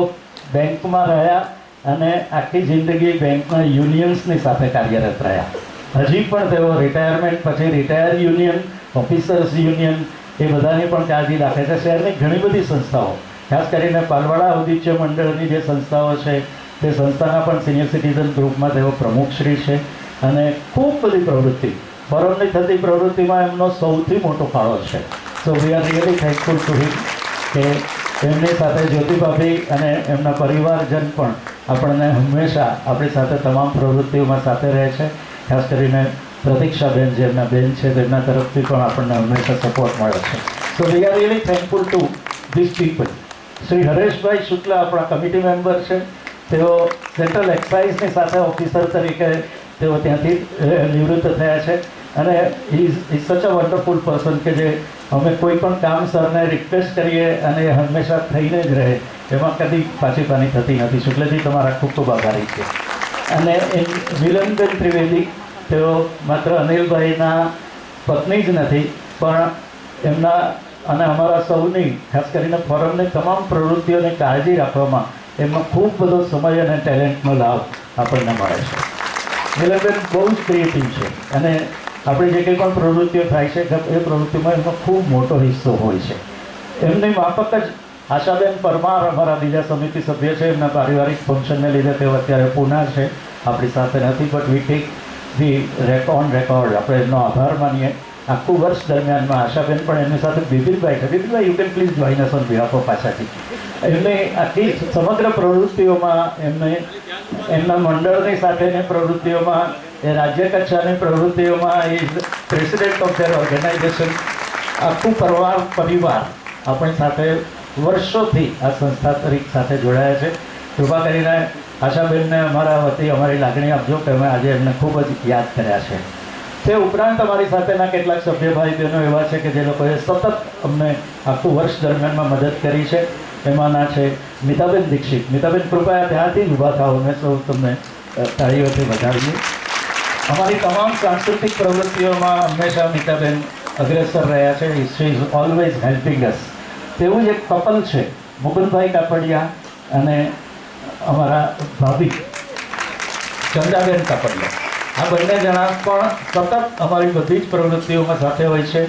બેંકમાં રહ્યા અને આખી જિંદગી બેંકના યુનિયન્સની સાથે કાર્યરત રહ્યા. હજી પણ તેઓ રિટાયરમેન્ટ પછી રિટાયર યુનિયન, ઓફિસર્સ યુનિયન એ બધાની પણ કાળજી રાખે છે. શહેરની ઘણી બધી સંસ્થાઓ, ખાસ કરીને પાલવાડા ઔદિત્ય મંડળની જે સંસ્થાઓ છે તે સંસ્થાના પણ સિનિયર સિટીઝન ગ્રુપમાં તેઓ પ્રમુખશ્રી છે અને ખૂબ બધી પ્રવૃત્તિ, ફોરમની થતી પ્રવૃત્તિમાં એમનો સૌથી મોટો ફાળો છે. So we are really thankful to him કે એમની સાથે જ્યોતિભાભી અને એમના પરિવારજન પણ આપણને હંમેશા આપણી સાથે તમામ પ્રવૃત્તિઓમાં સાથે રહે છે. ખાસ કરીને પ્રતીક્ષાબેન જે એમના બેન છે તેમના તરફથી પણ આપણને હંમેશા સપોર્ટ મળે છે. So we are really thankful to these people. Shri Hareshbhai Shukla આપણા કમિટી મેમ્બર છે. તેઓ સેન્ટ્રલ એક્સાઇઝની સાથે ઓફિસર તરીકે તેઓ ત્યાંથી નિવૃત્ત થયા છે અને ઇઝ સચ અ વન્ડરફુલ પર્સન કે જે અમે કોઈ પણ કામ સરને રિક્વેસ્ટ કરીએ અને એ હંમેશા થઈને જ રહે, એમાં કદી પાછીપાની થતી નથી. શુક્લજી, તમારા ખૂબ ખૂબ આભારી છે. અને મિલનબેન ત્રિવેદી, તેઓ માત્ર અનિલભાઈના પત્ની જ નથી પણ એમના અને અમારા સૌની, ખાસ કરીને ફોરમની તમામ પ્રવૃત્તિઓની કાળજી રાખવામાં એમાં ખૂબ બધો સમય અને ટેલેન્ટનો લાભ આપણને મળે છે. મિલનબેન બહુ જ ક્રિએટિવ છે અને આપણી જે કંઈ પણ પ્રવૃત્તિઓ થાય છે એ પ્રવૃત્તિમાં એમનો ખૂબ મોટો હિસ્સો હોય છે. એમની માફક જ આશાબેન પરમાર અમારા બીજા સમિતિ સભ્ય છે. એમના પારિવારિક ફંક્શનને લીધે તેઓ અત્યારે પુના છે, આપણી સાથે નથી. But we take the record આપણે એમનો આભાર માનીએ. આખું વર્ષ દરમિયાનમાં આશાબેન પણ એમની સાથે બિપિનભાઈ છે. Bipinbhai, you can please join us on behalf of Ashaji. એમની આખી સમગ્ર પ્રવૃત્તિઓમાં એમના મંડળની સાથેની પ્રવૃત્તિઓમાં, એ રાજ્ય કક્ષાની પ્રવૃત્તિઓમાં is president of their organisation. આખું પરિવાર આપણી સાથે વર્ષોથી આ સંસ્થા તરીકે સાથે જોડાયા છે. કૃપા કરીને આશાબેનને અમારા વતી અમારી લાગણી આપજો કે અમે આજે એમને ખૂબ જ યાદ કર્યા છે. તે ઉપરાંત અમારી સાથેના કેટલાક સભ્ય ભાઈ બહેનો એવા છે કે જે લોકોએ સતત અમને આખું વર્ષ દરમિયાનમાં મદદ કરી છે. એમાંના છે મિતાબેન દીક્ષિત. મિતાબેન, કૃપયા ત્યાંથી જ ઊભા થાઓ, મેં સૌ તમને તાળીઓથી વધાવીએ. અમારી તમામ સાંસ્કૃતિક પ્રવૃત્તિઓમાં હંમેશા મીતાબેન અગ્રેસર રહ્યા છે. શી ઇઝ ઓલવેઝ હેલ્પિંગ અસ. તેવું જ એક કપલ છે, મુકુંદભાઈ કાપડિયા અને અમારા ભાભી ચંદાબેન કાપડિયા. આ બંને જણા પણ સતત અમારી બધી જ પ્રવૃત્તિઓમાં સાથે હોય છે.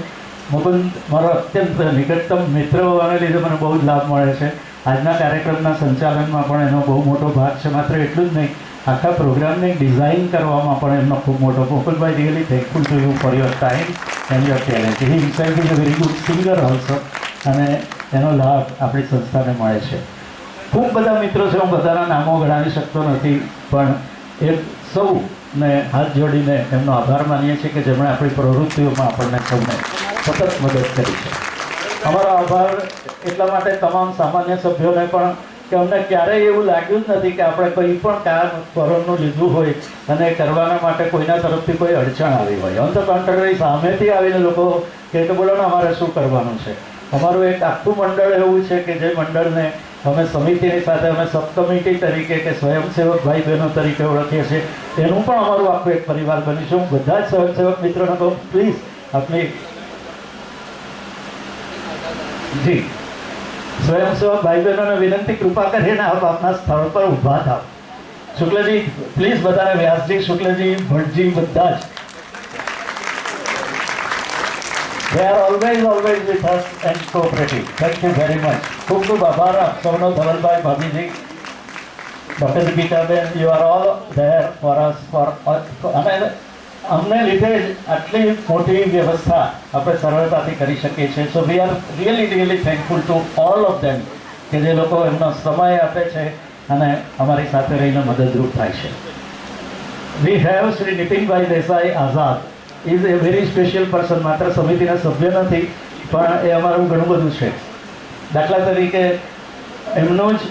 મુકુંદ મારો અત્યંત નિકટતમ મિત્ર હોવાને લીધે મને બહુ જ લાભ મળે છે. આજના કાર્યક્રમના સંચાલનમાં પણ એનો બહુ મોટો ભાગ છે. માત્ર એટલું જ નહીં, આખા પ્રોગ્રામની ડિઝાઇન કરવામાં પણ એમનો ખૂબ મોટો. Mukundbhai really thankful to you for your time and your talent. He himself is a very good singer also, અને એનો લાભ આપણી સંસ્થાને મળે છે. ખૂબ બધા મિત્રો છે, હું બધાના નામો ગણાવી શકતો નથી, પણ એ સૌને હાથ જોડીને એમનો આભાર માનીએ છીએ કે જેમણે આપણી પ્રવૃત્તિઓમાં આપણને સૌને સતત મદદ કરી છે. અમારો આભાર એટલા માટે તમામ સામાન્ય સભ્યોને પણ કે અમને ક્યારેય એવું લાગ્યું જ નથી કે આપણે કોઈ પણ કામ ફોરમનું લીધું હોય અને કરવાના માટે કોઈના તરફથી કોઈ અડચણ આવી હોય. ઓન ધ કોન્ટ્રારી સામેથી આવીને લોકો કે બોલો ને અમારે શું કરવાનું છે. અમારું એક આખું મંડળ એવું છે કે જે મંડળને અમે સમિતિની સાથે અમે સબ કમિટી તરીકે કે સ્વયંસેવક ભાઈ બહેનો તરીકે ઓળખીએ છીએ. એનું પણ અમારું આખું એક પરિવાર બનીશું. હું બધા જ સ્વયંસેવક મિત્રોને કહું, પ્લીઝ આપની જી સ્વયંસેવક ભાઈ બહેનોને વિનંતી, કૃપા કરીને આપ આપના સ્થળ પર ઊભા થાવ. શુક્લજી પ્લીઝ બધાને, વ્યાસજી, શુક્લજી, ભટ્ટજી, બધા જ they are always with us and cooperative. Thank you very much. ખૂબ ખૂબ આભાર આપ સૌનો. ધવલભાઈ, ભાભીજી, doctor Deepikaben, you are all there for us અને અમને લીધે જ આટલી મોટી વ્યવસ્થા આપણે સરળતાથી કરી શકીએ છીએ. So we are really thankful to all of them કે જે લોકો એમનો સમય આપે છે અને અમારી સાથે રહીને મદદરૂપ થાય છે. We have Shri Nitinbhai Desai Azad is A very special person. માત્ર સમિતિના સભ્ય નથી, પણ એ અમારું ઘણું બધું છે. દાખલા તરીકે એમનું જ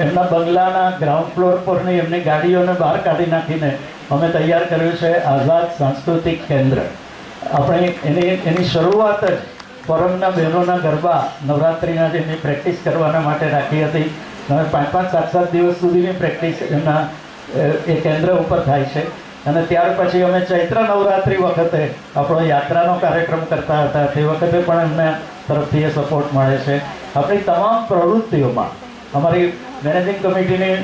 એમના બંગલાના ગ્રાઉન્ડ ફ્લોર પરની એમની ગાડીઓને બહાર કાઢી નાખીને અમે તૈયાર કર્યું છે આઝાદ સાંસ્કૃતિક કેન્દ્ર. આપણે એની શરૂઆત જ ફોરમના બહેનોના ગરબા નવરાત્રિના જેમની પ્રેક્ટિસ કરવાના માટે રાખી હતી. હવે 5-7 દિવસ સુધીની પ્રેક્ટિસ એમના એ કેન્દ્ર ઉપર થાય છે. અને ત્યાર પછી અમે ચૈત્ર નવરાત્રિ વખતે આપણો યાત્રાનો કાર્યક્રમ કરતા હતા. તે વખતે પણ એમના તરફથી એ સપોર્ટ મળે છે. આપણી તમામ પ્રવૃત્તિઓમાં અમારી મેનેજિંગ કમિટીની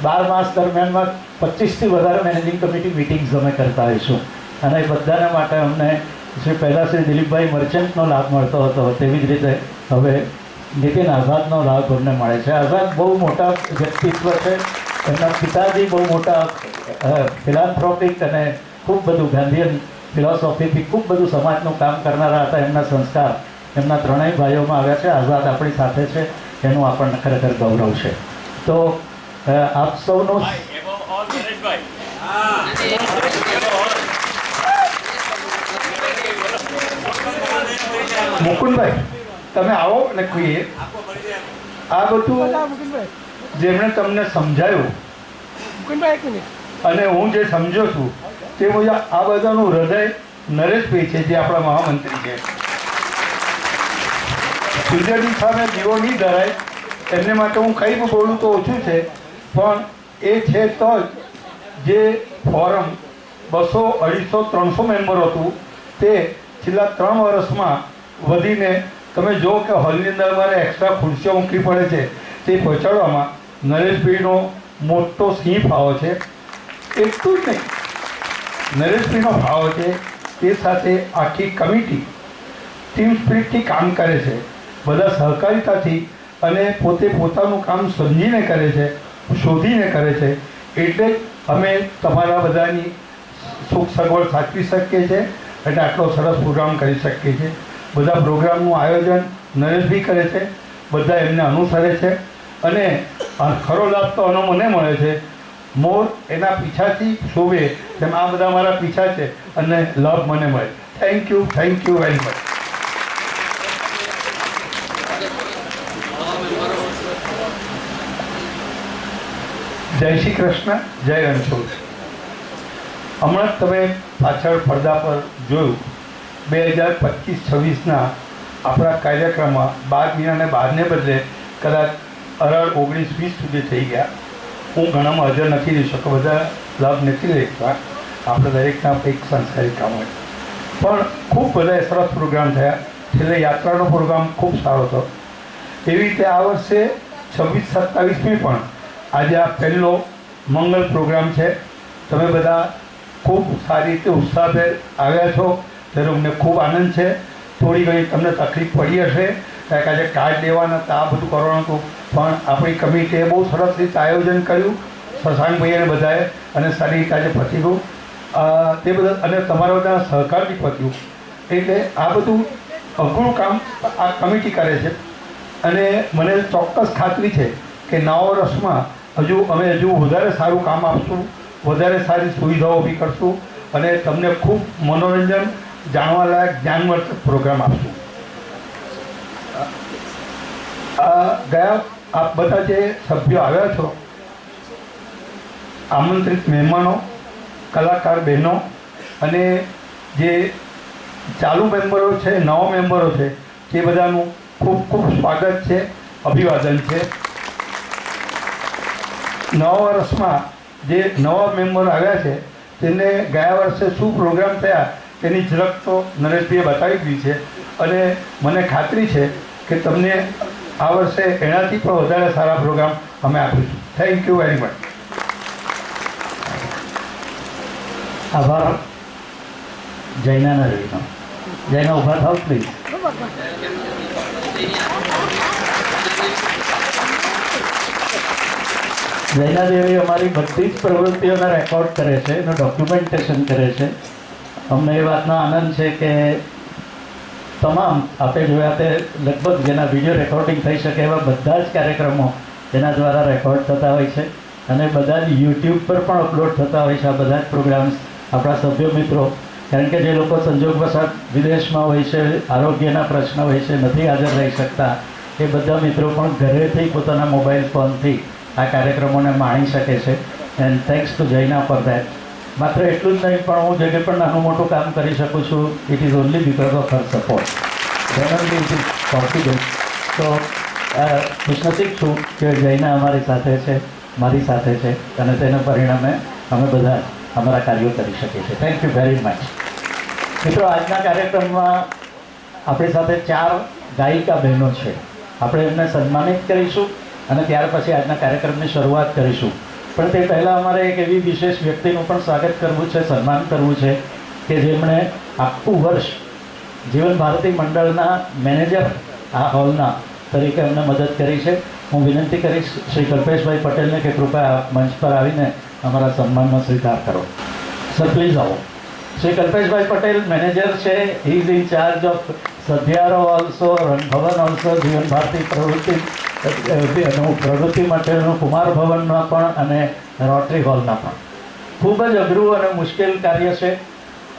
12 માસ દરમિયાનમાં 25થી વધારે મેનેજિંગ કમિટી મિટિંગ્સ અમે કરતા હોઈશું. અને એ બધાને માટે અમને પહેલાં શ્રી દિલીપભાઈ મર્ચન્ટનો લાભ મળતો હતો, તેવી જ રીતે હવે નીતિન આઝાદનો લાભ અમને મળે છે. આઝાદ બહુ મોટા વ્યક્તિત્વ છે. એમના પિતાજી બહુ મોટા ફિલાન્થ્રોપિક અને ખૂબ બધું ગાંધીયન ફિલોસોફીથી ખૂબ બધું સમાજનું કામ કરનારા હતા. એમના સંસ્કાર એમના ત્રણેય ભાઈઓમાં આવ્યા છે. આઝાદ આપણી સાથે છે, એનું આપણને ખરેખર ગૌરવ છે. તો આપ સૌનું મુકુંદભાઈ તમે આવો અને કહીએ આ બધું જેમણે તમને સમજાયું અને હું જે સમજો છું તે મુજબ આ બધાનું હૃદય નરેશભાઈ છે, જે આપણા મહામંત્રી છે. સૂર્યની સામે દીવો નહીં ધરાય એમને માટે હું કંઈ પણ બોલું તો ઓછું છે, પણ એ છે તો જ જે ફોરમ 200, 250, 300 મેમ્બર હતું તે છેલ્લા 3 વર્ષમાં વધીને તમે જો કે હોલની અંદર અમારે એક્સ્ટ્રા ખુરશીઓ મૂકવી પડે છે તે પહોંચાડવામાં નરેશભાઈનો મોટો સિંહ ફાળો છે. એટલું જ નહીં, નરેશભાઈનો ફાળો છે તે સાથે આખી કમિટી ટીમ સ્પિરિટથી કામ કરે છે, બધા સહકારિતાથી, અને પોતે પોતાનું કામ સમજીને કરે છે, શોધીને કરે છે. એટલે જ અમે તમારા બધાની સુખ સગવડ સાચવી શકીએ છીએ અને આટલો સરસ પ્રોગ્રામ કરી શકીએ છીએ. બધા પ્રોગ્રામનું આયોજન નરેશભાઈ કરે છે, બધા એમને અનુસરે છે, અને ખરો લાભ તો આનો મને મળે છે. મોર એના પીછાથી શોભે તેમ આ બધા મારા પીછા છે અને લાભ મને મળે. Thank you very much. જય શ્રી કૃષ્ણ, જય રણછોડ. હમણાં જ તમે પાછળ પડદા પર જોયું 2025-26ના આપણા કાર્યક્રમમાં 12 મહિનાને 12ને બદલે કદાચ 18, 19, 20 સુધી થઈ ગયા. હું ઘણામાં હાજર નથી રહી શકતો, બધા લાભ નથી લેતા, આપણે દરેકના એક સંસ્કારી કામ હોય, પણ ખૂબ બધા સરસ પ્રોગ્રામ થયા. છેલ્લે યાત્રાનો પ્રોગ્રામ ખૂબ સારો હતો. એવી રીતે આ વર્ષે 26-27મી પણ આજે આ પહેલો મંગલ પ્રોગ્રામ છે. તમે બધા ખૂબ સારી રીતે ઉત્સાહભેર આવ્યા છો, ત્યારે અમને ખૂબ આનંદ છે. થોડી ઘણી તમને તકલીફ પડી હશે, કારણ કે આજે કાર્ડ લેવાના હતા, આ બધું કરવાનું હતું, પણ આપણી કમિટીએ બહુ સરસ રીતે આયોજન કર્યું, શશાંકભાઈ અને બધાએ, અને સારી રીતે આજે પતી ગયું તે બદલ, અને તમારા બધા સહકારથી પત્યું. એટલે આ બધું અઘરું કામ આ કમિટી કરે છે, અને મને ચોક્કસ ખાતરી છે કે નવા વર્ષમાં હજુ વધારે સારું કામ આપશું, વધારે સારી સુવિધાઓ ઊભી કરશું, અને તમને ખૂબ મનોરંજન, જાણવાલાયક, જ્ઞાનવર્ધક પ્રોગ્રામ આપશું. ગયા આપ બધા જે સભ્યો આવ્યા છો, આમંત્રિત મહેમાનો, કલાકાર બહેનો, અને જે ચાલુ મેમ્બરો છે, નવા મેમ્બરો છે, તે બધાનું ખૂબ ખૂબ સ્વાગત છે, અભિવાદન છે. નવા વર્ષમાં જે નવા મેમ્બર આવ્યા છે તેને ગયા વર્ષે શું પ્રોગ્રામ થયા તેની ઝલક તો નરેશભાઈએ બતાવી દીધી છે, અને મને ખાતરી છે કે તમને આ વર્ષે એનાથી પણ વધારે સારા પ્રોગ્રામ અમે આપીશું. Thank you very much. આભાર જૈના રવિનો. જૈના ઊભા થાવ પ્લીઝ. જૈના દેવી અમારી બધી જ પ્રવૃત્તિઓને રેકોર્ડ કરે છે, એનું ડોક્યુમેન્ટેશન કરે છે. અમને એ વાતનો આનંદ છે કે તમામ આપણે જોયા તે લગભગ જેના વિડીયો રેકોર્ડિંગ થઈ શકે એવા બધા જ કાર્યક્રમો તેના દ્વારા રેકોર્ડ થતા હોય છે, અને બધા જ યુટ્યુબ પર પણ અપલોડ થતા હોય છે. આ બધા જ પ્રોગ્રામ્સ આપણા સભ્યો મિત્રો, કારણ કે જે લોકો સંજોગવશાત વિદેશમાં હોય છે, આરોગ્યના પ્રશ્ન હોય છે, નથી હાજર રહી શકતા, એ બધા મિત્રો પણ ઘરેથી પોતાના મોબાઈલ ફોનથી આ કાર્યક્રમોને માણી શકે છે. And thanks to Jaina for that. માત્ર એટલું જ નહીં, પણ હું જે કંઈ પણ નાનું મોટું કામ કરી શકું છું, it is only because of her support. Generally it is possible. તો ખુશનસીબ છું કે જૈના અમારી સાથે છે, મારી સાથે છે, અને તેના પરિણામે અમે બધા અમારા કાર્યો કરી શકીએ છીએ. Thank you very much. મિત્રો, આજના કાર્યક્રમમાં આપણી સાથે 4 ગાયિકા બહેનો છે. આપણે એમને સન્માનિત કરીશું અને ત્યાર પછી આજના કાર્યક્રમની શરૂઆત કરીશું. પણ તે પહેલાં અમારે એક એવી વિશેષ વ્યક્તિનું પણ સ્વાગત કરવું છે, સન્માન કરવું છે, કે જેમણે આખું વર્ષ જીવન ભારતી મંડળના મેનેજર આ હોલના તરીકે અમને મદદ કરી છે. હું વિનંતી કરીશ શ્રી કલ્પેશભાઈ પટેલને કે કૃપા મંચ પર આવીને અમારા સન્માનનો સ્વીકાર કરો. સર પ્લીઝ આવો. શ્રી કલ્પેશભાઈ પટેલ મેનેજર છે. He is in charge of સભ્યારો ઓલ્સો, રણભવન ઓલ્સો, જીવન ભારતી પ્રવૃત્તિ માટેનું કુમાર ભવનના પણ અને રોટરી હોલના પણ. ખૂબ જ અઘરું અને મુશ્કેલ કાર્ય છે.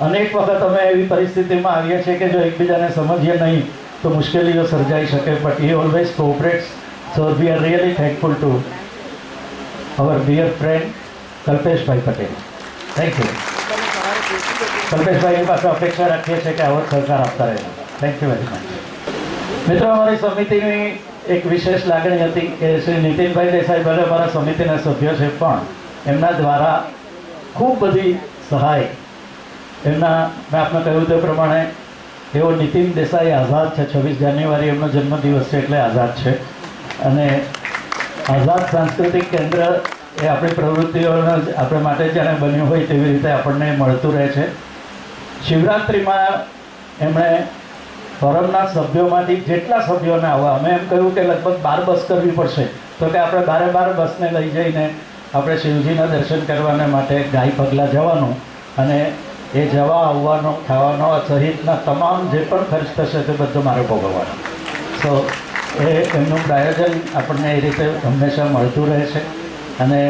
અનેક વખત અમે એવી પરિસ્થિતિમાં આવીએ છીએ કે જો એકબીજાને સમજીએ નહીં તો મુશ્કેલીઓ સર્જાઈ શકે, but he always cooperates. So we are really thankful to our dear friend Kalpeshbhai Patel. Thank you. કલ્પેશભાઈની પાસે અપેક્ષા રાખીએ છીએ કે આવો સહકાર આપતા રહે. Thank you very much. મિત્રો, અમારી સમિતિની એક વિશેષ લાગણી હતી કે શ્રી નીતિનભાઈ દેસાઈ ભલે અમારા સમિતિના સભ્યો છે, પણ એમના દ્વારા ખૂબ બધી સહાય એમના, મેં આપને કહ્યું તે પ્રમાણે એવો નીતિન દેસાઈ આઝાદ છે. 26 જાન્યુઆરી એમનો જન્મદિવસ છે એટલે આઝાદ છે. અને આઝાદ સાંસ્કૃતિક કેન્દ્ર એ આપણી પ્રવૃત્તિઓનો આપણે માટે જાણે બન્યું હોય તેવી રીતે આપણને મળતું રહે છે. શિવરાત્રિમાં એમણે ફોરમના સભ્યોમાંથી જેટલા સભ્યોને આવવા, અમે એમ કહ્યું કે લગભગ 12 બસ કરવી પડશે, તો કે આપણે 12 બસને લઈ જઈને આપણે શિવજીના દર્શન કરવાને માટે ગાય પગલા જવાનું, અને એ જવા આવવાનો, ખાવાનો સહિતના તમામ જે પણ ખર્ચ થશે તે બધો મારે ભોગવવાનો. સો એમનું આયોજન આપણને એ રીતે હંમેશા મળતું રહે છે. અને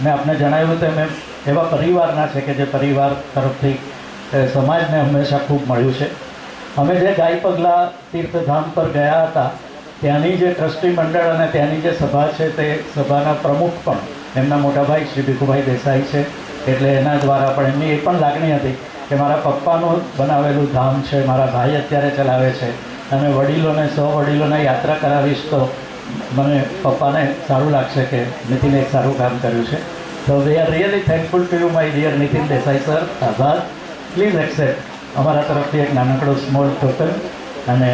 મેં આપને જણાવ્યું તેમ એવા પરિવારના છે કે જે પરિવાર તરફથી સમાજને હંમેશા ખૂબ મળ્યું છે. અમે જે ગાય પગલા તીર્થધામ પર ગયા હતા, ત્યાંની જે ટ્રસ્ટી મંડળ અને ત્યાંની જે સભા છે, તે સભાના પ્રમુખ પણ એમના મોટાભાઈ શ્રી ભીખુભાઈ દેસાઈ છે. એટલે એના દ્વારા પણ એમની એ પણ લાગણી હતી કે મારા પપ્પાનું બનાવેલું ધામ છે, મારા ભાઈ અત્યારે ચલાવે છે, અને વડીલોને વડીલોને યાત્રા કરાવીશ તો મને પપ્પાને સારું લાગશે કે નીતિને એક સારું કામ કર્યું છે. તો we are really thankful to you my dear Nitin Desai sir. આભાર. પ્લીઝ એક્સેપ્ટ અમારા તરફથી એક નાનકડો સ્મોલ ટોકન. અને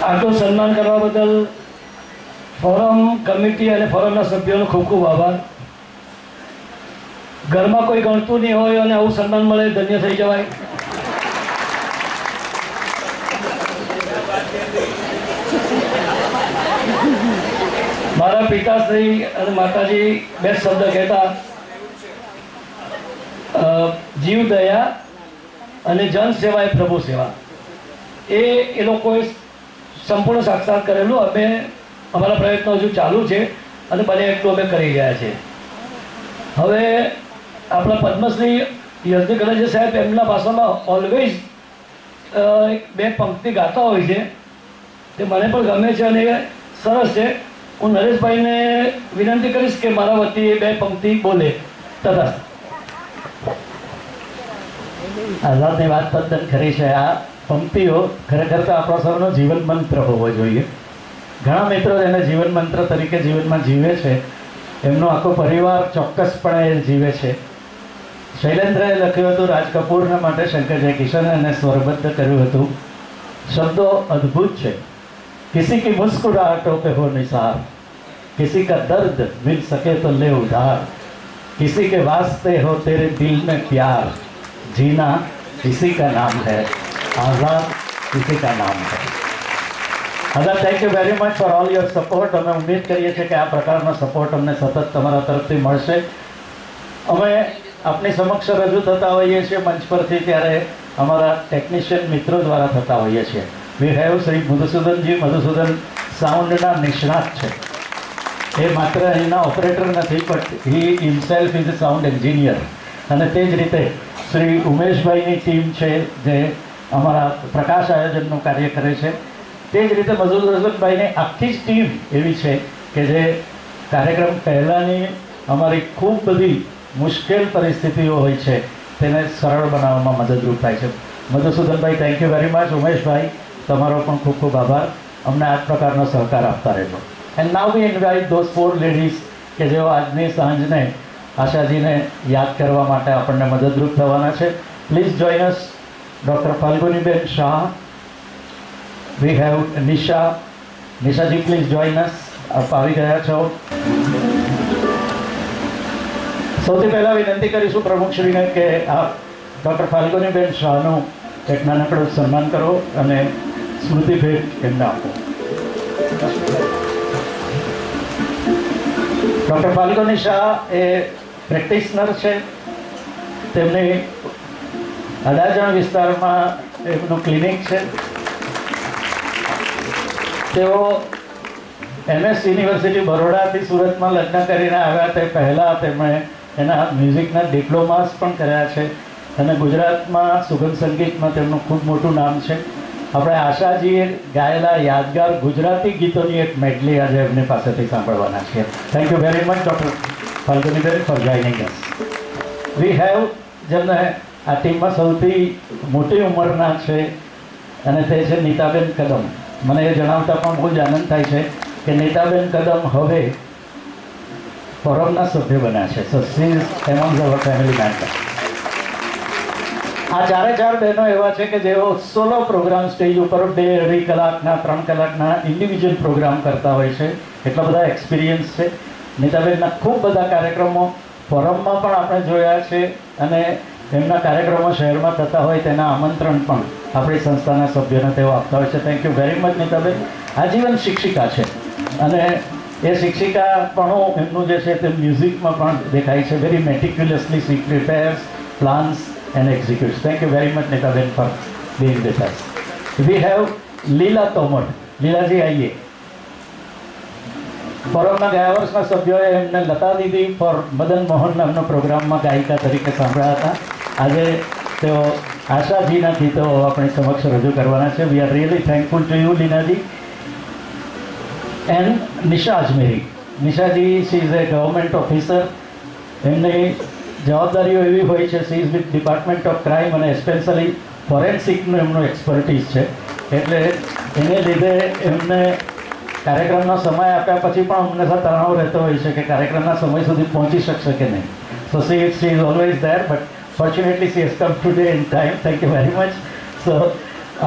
આટલું સન્માન કરવા બદલ ફોરમ કમિટી અને ફોરમના સભ્યોનો ખૂબ ખૂબ આભાર. ઘરમાં કોઈ ગણતું નહીં હોય અને આવું સન્માન મળે ધન્ય થઈ જવાય. મારા પિતાશ્રી અને માતાજી બે શબ્દ કહેતા, જીવ દયા અને જન સેવા એ પ્રભુ સેવા. એ લોકોએ સંપૂર્ણ સાક્ષાત કરેલું. અમે અમારા પ્રયત્નો હજુ ચાલુ છે અને બને એટલું અમે કરી રહ્યા છીએ. હવે આપણા પદ્મશ્રી યજ્ઞ કલેજે સાહેબ એમના ભાષામાં ઓલવેઝ બે પંક્તિ ગાતા હોય છે, તે મને પણ ગમે છે અને સરસ છે. હું નરેશભાઈને વિનંતી કરીશ કે મારા વતી એ બે પંક્તિ બોલે. તથા આઝાદની વાત તદ્દન ખરી છે. આ પંક્તિઓ ખરેખર તો આપણા સૌનો જીવન મંત્ર હોવો જોઈએ. ઘણા મિત્રો એને જીવન મંત્ર તરીકે જીવનમાં જીવે છે. એમનો આખો પરિવાર ચોક્કસપણે એ જીવે છે. શૈલેન્દ્રએ લખ્યું હતું રાજ કપૂરના માટે, શંકર જયકિશન એને સ્વરબદ્ધ કર્યું હતું. શબ્દો અદ્ભુત છે. किसी की मुस्कुराहटों पे हो निसार, किसी का दर्द मिल सके तो ले उधार, किसी के वास्ते हो तेरे दिल में प्यार, जीना इसी का नाम है, आज़ाद इसी का नाम है. Azad, thank you very much for all your support. અમે ઉમ્મીદ કરીએ છીએ કે આ પ્રકારનો સપોર્ટ અમને સતત તમારા તરફથી મળશે. અમે આપની સમક્ષ રજૂ થતા હોઈએ છીએ મંચ પરથી, ત્યારે અમારા ટેકનિશિયન મિત્રો દ્વારા થતા હોઈએ છીએ. We have Shri Madhusudanji. મધુસૂદન સાઉન્ડના નિષ્ણાત છે. એ માત્ર અહીંના ઓપરેટર નથી, but he himself is a sound engineer. અને તે જ રીતે શ્રી ઉમેશભાઈની ટીમ છે જે અમારા પ્રકાશ આયોજનનું કાર્ય કરે છે. તે જ રીતે મધુસૂદનભાઈની આખી જ ટીમ એવી છે કે જે કાર્યક્રમ પહેલાંની અમારી ખૂબ બધી મુશ્કેલ પરિસ્થિતિઓ હોય છે તેને સરળ બનાવવામાં મદદરૂપ થાય છે. Madhusudanbhai, thank you very much. Umeshbhai, તમારો પણ ખૂબ ખૂબ આભાર. અમને આ પ્રકારનો સહકાર આપતા રહેજો. And now we invite those 4 ladies કે જેઓ આજની સાંજને આશાજીને યાદ કરવા માટે આપણને મદદરૂપ થવાના છે. Please join us. Doctor Falguniben Shah, we have Nisha. Nishaji, please join us. આપ આવી ગયા છો. સૌથી પહેલાં વિનંતી કરીશું પ્રમુખશ્રીને કે આપ ડૉક્ટર ફાલ્ગુનીબેન શાહનું એક નાનકડું સન્માન કરો અને સ્મૃતિ ભેટ એમને આપો. ડૉક્ટર ફાલ્ગુની શાહ એ પ્રેક્ટિશનર છે. તેમની અડાજણ વિસ્તારમાં એમનું ક્લિનિક છે. તેઓ MS યુનિવર્સિટી બરોડાથી સુરતમાં લગ્ન કરીને આવ્યા તે પહેલાં તેમણે એના મ્યુઝિકના ડિપ્લોમાસ પણ કર્યા છે અને ગુજરાતમાં સુગમ સંગીતમાં તેમનું ખૂબ મોટું નામ છે. આપણે આશાજીએ ગાયેલા યાદગાર ગુજરાતી ગીતોની એક મેડલી આજે એમની પાસેથી સાંભળવાના છીએ. Thank you very much doctor Falguniben four joining us. We have, જેમને આ ટીમમાં સૌથી મોટી ઉંમરના છે અને તે છે નીતાબેન કદમ. મને એ જણાવતા પણ બહુ જ આનંદ થાય છે કે નીતાબેન કદમ હવે ફોરમના સભ્ય બન્યા છે. So she is among our family member. આ ચાર બહેનો એવા છે કે જેઓ સોલો પ્રોગ્રામ સ્ટેજ ઉપર 2-2.5 કલાકના 3 કલાકના ઇન્ડિવિજ્યુઅલ પ્રોગ્રામ કરતા હોય છે. એટલા બધા એક્સપિરિયન્સ છે. નીતાબેનના ખૂબ બધા કાર્યક્રમો ફોરમમાં પણ આપણે જોયા છે અને એમના કાર્યક્રમો શહેરમાં થતા હોય તેના આમંત્રણ પણ આપણી સંસ્થાના સભ્યોને તેઓ આપતા હોય છે. Thank you very much Nitaben. આજીવન શિક્ષિકા છે અને એ શિક્ષિકા પણ એમનું જે છે તે મ્યુઝિકમાં પણ દેખાય છે. Very meticulously she prepares, plans and executes. Thank you very much Nitaben for being with us. We have લીલા તોમર. લીલાજી આઈએ. ફોરમના ગયા વર્ષના સભ્યોએ એમને લતા દીદી ફોર મદન મોહન નામનો પ્રોગ્રામમાં ગાયિકા તરીકે સાંભળ્યા હતા. આજે તેઓ આશાજીના ગીતો આપણી સમક્ષ રજૂ કરવાના છે. We are really thankful to you Leenaji. And Nisha Ajmeri. Nishaji she is a government officer. એમની જવાબદારીઓ એવી હોય છે, she is with department of crime અને સ્પેશિયલી ફોરેન્સિકનું એમનું એક્સપર્ટીઝ છે. એટલે એને લીધે એમને કાર્યક્રમનો સમય આપ્યા પછી પણ હંમેશા તણાવ રહેતો હોય છે કે કાર્યક્રમના સમય સુધી પહોંચી શકશે કે નહીં. So she is always there, but fortunately she has come today in time. Thank you very much. So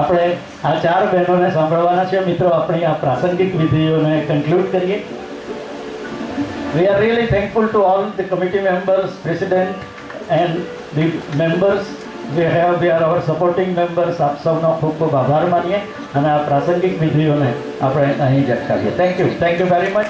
આપણે આ 4 બહેનોને સાંભળવાના છે. મિત્રો, આપણી આ પ્રાસંગિક વિધિઓને કન્ક્લુડ કરીએ. We are really thankful to all the committee members, president and the members. We are our supporting members. આપ સૌનો ખૂબ ખૂબ આભાર માનીએ અને આ પ્રાસંગિક વિધિઓને આપણે અહીં જ અટકાવીએ. Thank you very much.